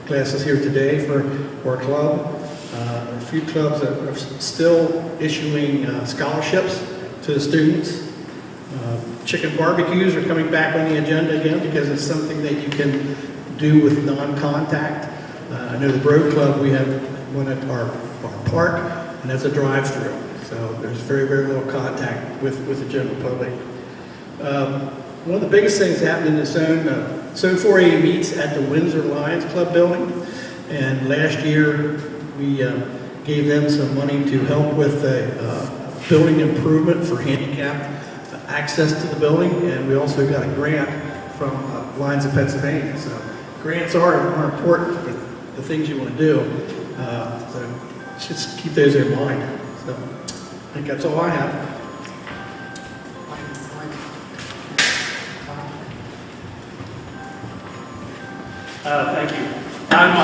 glasses here today for our club. A few clubs are still issuing scholarships to the students. Chicken barbecues are coming back on the agenda again because it's something that you can do with non-contact. I know the Broad Club, we have one at our park, and that's a drive-through. So there's very, very little contact with the general public. One of the biggest things happened in the zone 4A meets at the Windsor Lions Club building, and last year we gave them some money to help with a building improvement for handicapped access to the building, and we also got a grant from Lions of Pennsylvania. So grants are important for the things you want to do, so just keep those in mind. So I think that's all I have. Thank you. I'm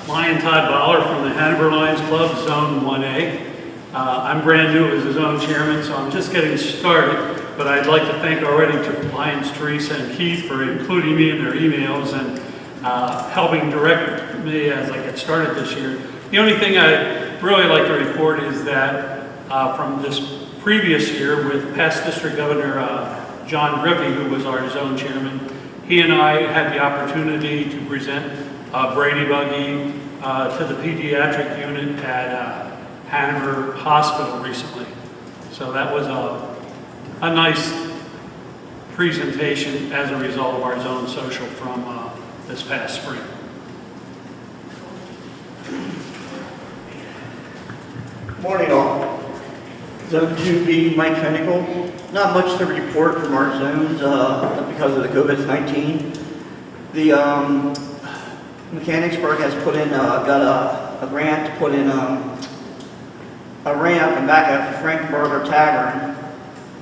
Lion Todd Baller from the Hanover Lions Club, Zone 1A. I'm brand new as a zone chairman, so I'm just getting started, but I'd like to thank already Lions Teresa and Keith for including me in their emails and helping direct me as I get started this year. The only thing I'd really like to report is that from this previous year with past District Governor John Griffey, who was our zone chairman, he and I had the opportunity to present Brady Buggy to the pediatric unit at Hanover Hospital recently. So that was a nice presentation as a result of our zone social from this past spring. Morning all. Zone 2B, Mike Fenical. Not much to report from our zones because of the COVID-19. The Mechanicsburg has put in, got a grant to put in a ramp and back at Frankburger Tavern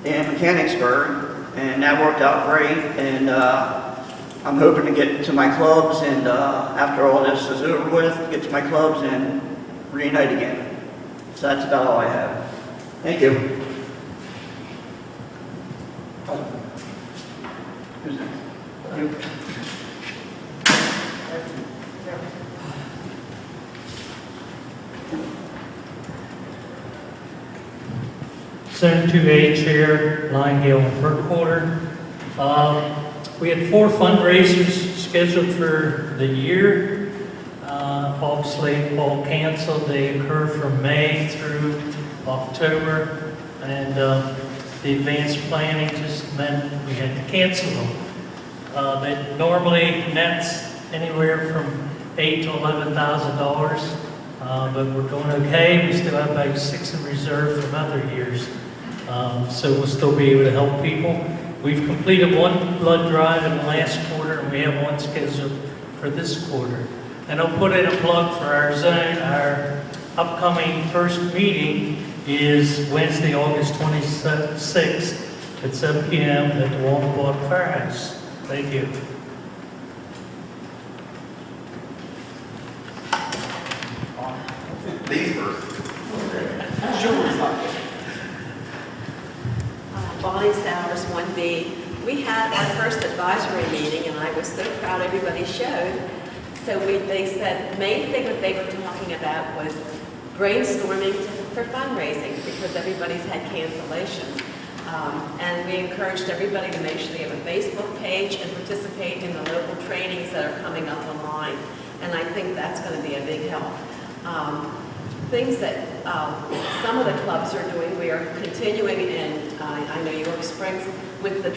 in Mechanicsburg, and that worked out great. And I'm hoping to get to my clubs, and after all this is over with, get to my clubs and reunite again. So that's about all I have. Thank you. Who's next? You. Zone 2A Chair, Line Hill and Burkholder. We had 4 fundraisers scheduled for the year. Obviously, all canceled. They occur from May through October, and the advanced planning just meant we had to cancel them. It normally nets anywhere from $8,000 to $11,000, but we're doing okay. We still have about 6 in reserve from other years, so we'll still be able to help people. We've completed 1 blood drive in the last quarter, and we have 1 scheduled for this quarter. And I'll put in a plug for our zone. Our upcoming first meeting is Wednesday, August 26th at 7 p.m. at the Walnut Block Firehouse. Thank you. Ladies first. Bonnie Sowers, 1B. We had our first advisory meeting, and I was so proud everybody showed. So they said, the main thing that they were talking about was brainstorming for fundraising, because everybody's had cancellations. And we encouraged everybody to make sure they have a Facebook page and participate in the local trainings that are coming up online. And I think that's going to be a big help. Things that some of the clubs are doing, we are continuing in, I know York Springs, with the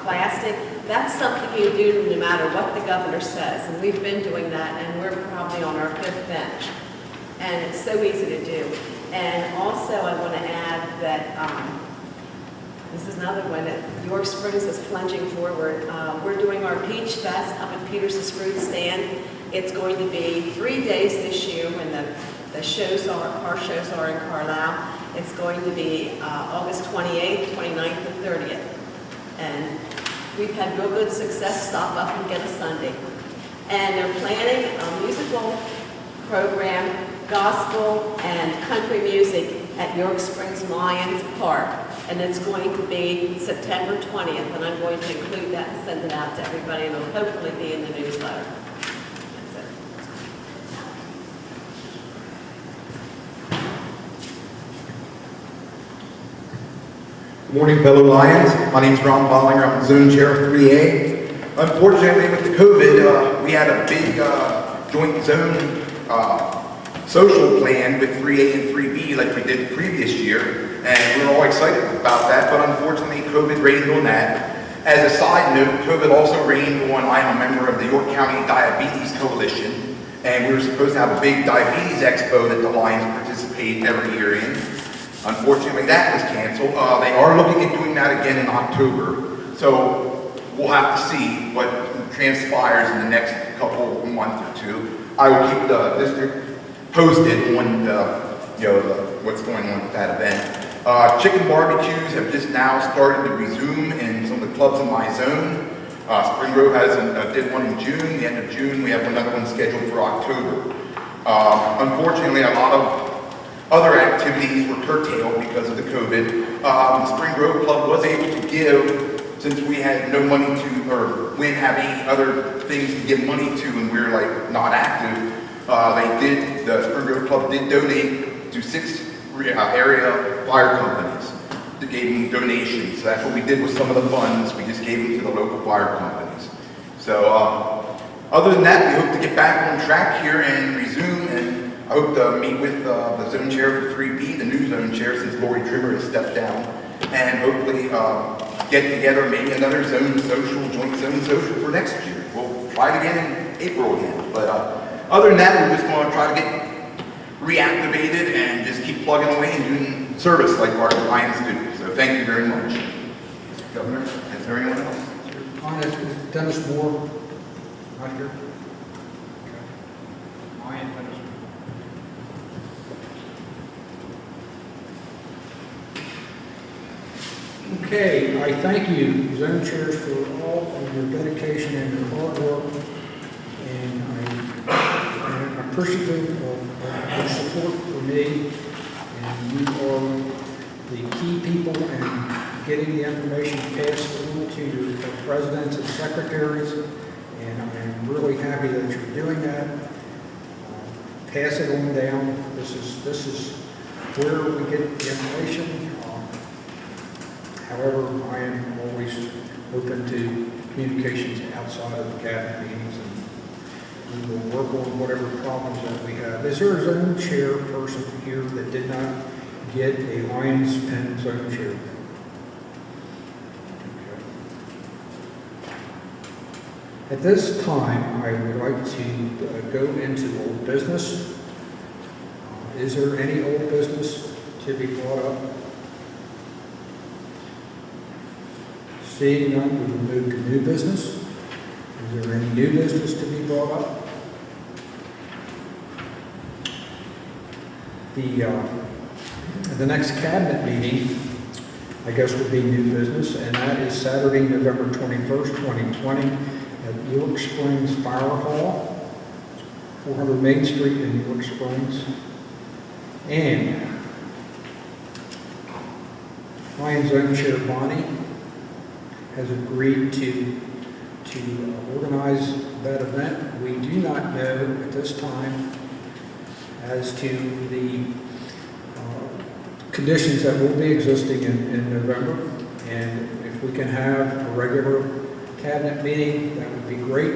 plastic. That's something you do no matter what the governor says. And we've been doing that, and we're probably on our 5th bench. And it's so easy to do. And also, I want to add that this is another one that York Springs is plunging forward. We're doing our Peach Fest up at Peters's Fruit Stand. It's going to be 3 days this year when the shows are, car shows are in Carlisle. It's going to be August 28th, 29th, and 30th. And we've had real good success. Stop up and get a Sunday. And they're planning a musical program, gospel and country music at York Springs Lions Park. And it's going to be September 20th, and I'm going to include that and send it out to everybody, and it'll hopefully be in the newsletter. That's it. Good morning, fellow Lions. My name is Ron Bollinger. I'm the Zone Chair of 3A. Unfortunately, with the COVID, we had a big joint zone social plan with 3A and 3B like we did the previous year. And we were all excited about that, but unfortunately COVID rained on that. As a side note, COVID also rained on, I'm a member of the York County Diabetes Coalition, and we were supposed to have a big diabetes expo that the Lions participate every year in. Unfortunately, that was canceled. They are looking at doing that again in October. So we'll have to see what transpires in the next couple of months or two. I will keep the district posted on what's going on with that event. Chicken barbecues have just now started to resume in some of the clubs in my zone. Spring Grove did one in June. The end of June, we have another one scheduled for October. Unfortunately, a lot of other activities were curtailed because of the COVID. The Spring Grove Club was able to give, since we had no money to, or we didn't have any other things to give money to, and we were like not active. The Spring Grove Club did donate to 6 area fire companies that gave them donations. So that's what we did with some of the funds. We just gave them to the local fire companies. So other than that, we hope to get back on track here and resume, and I hope to meet with the zone chair for 3B, the new zone chair, since Lori Trimmer has stepped down, and hopefully get together maybe another zone social, joint zone social for next year. We'll try it again in April again. But other than that, we're just going to try to get reactivated and just keep plugging away and doing service like our Lions do. So thank you very much. Mr. Governor, is there anyone else? Is Dennis Moore not here? Okay. Lion Dennis Moore. Okay, I thank you, zone chairs, for all of your dedication and your hard work. And I'm appreciative of your support for me, and you are the key people in getting the information passed through to your presidents and secretaries, and I'm really happy that you're doing that. Pass it on down. This is where we get the information. However, I am always open to communications outside of the cabinet meetings, and we will work on whatever problems that we have. Is there a zone chair person here that did not get a Lions Pen zone chair? Okay. At this time, I would like to go into old business. Is there any old business to be brought up? Seeing none, we will move to new business. Is there any new business to be brought up? The next cabinet meeting, I guess, would be new business, and that is Saturday, November 21st, 2020, at York Springs Fire Hall, 400 Main Street in York Springs. And Lions Zone Chair Bonnie has agreed to organize that event. We do not know at this time as to the conditions that will be existing in November. And if we can have a regular cabinet meeting, that would be great.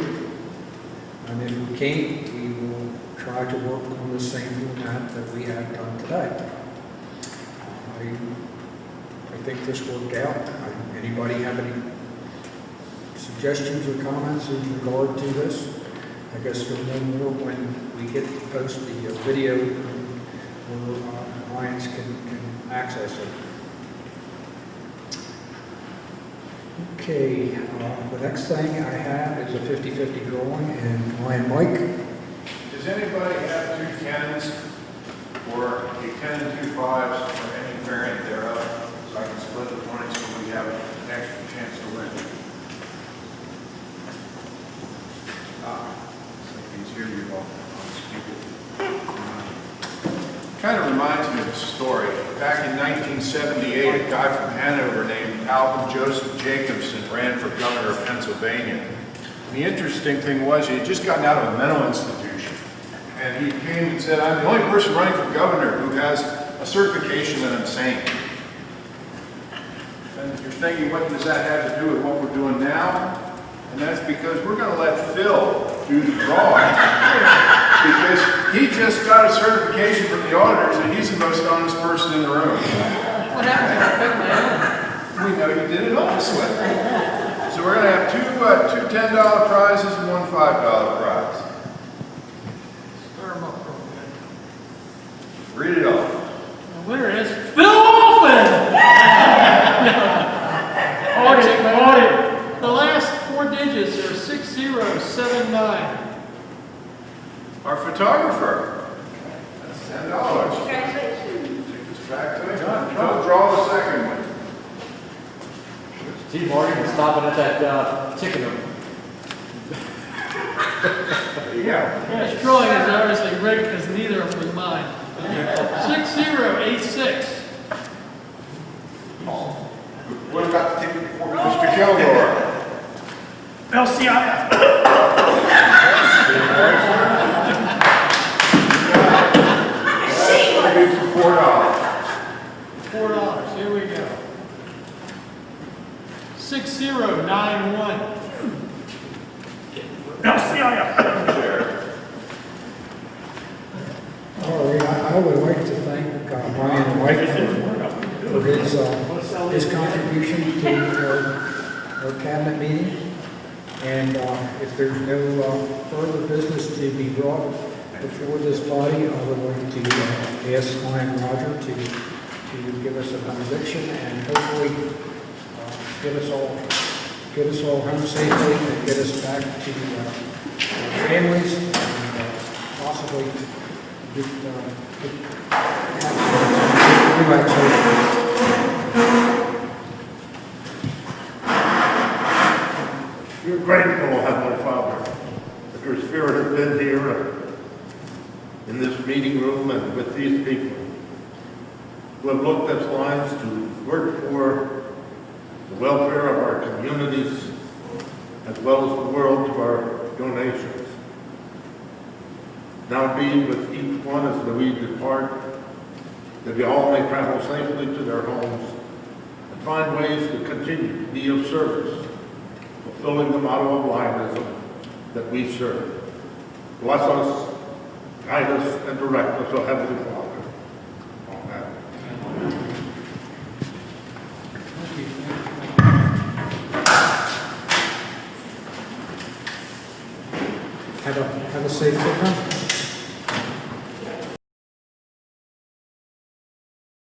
And if we can't, we will try to work on the same format that we have done today. I think this worked out. Anybody have any suggestions or comments in regard to this? I guess we'll know more when we get to post the video where Lions can access it. Okay, the next thing I have is a 50-50 drawing, and Lion Mike. Does anybody have 2 cannons or a 10 and 2 5s or any variant thereof, so I can split the points so we have an extra chance to win? He's here, you all. Kind of reminds me of a story. Back in 1978, a guy from Hanover named Alvin Joseph Jacobson ran for governor of Pennsylvania. And the interesting thing was he had just gotten out of a mental institution. And he came and said, I'm the only person running for governor who has a certification that I'm sane. And you're thinking, what does that have to do with what we're doing now? And that's because we're going to let Phil do the drawing. Because he just got a certification from the auditors and he's the most honest person in the room. What happened? We know you did it honestly. So we're going to have two $10 prizes and one $5 prize. Stir 'em up real good. Read it off. The winner is Phil Wolfen! Audit. The last 4 digits are 6079. Our photographer. That's $10. Congratulations. Take this back to him. Don't draw the second one. T. Morgan stopping at that chicken room. There you go. This drawing is obviously rigged because neither of them was mine. 6086. What about the ticket for Mr. Kilgore. LCIF. For $4. $4. Here we go. 6091. LCIF. I would like to thank Brian White for his contribution to our cabinet meeting. And if there's no further business to be brought before this body, I would like to ask Lion Roger to give us a benediction and hopefully get us all home safely and get us back to our families and possibly We're grateful, Heavenly Father, that your Spirit has been here in this meeting room and with these people who have looked at lines to work for the welfare of our communities as well as the world to our donations. Now be with each one as we depart, that we all may travel safely to their homes and find ways to continue to be of service, fulfilling the motto of Lionism that we serve. Bless us, guide us, and direct us, O Heavenly Father. Amen. have a safe trip home.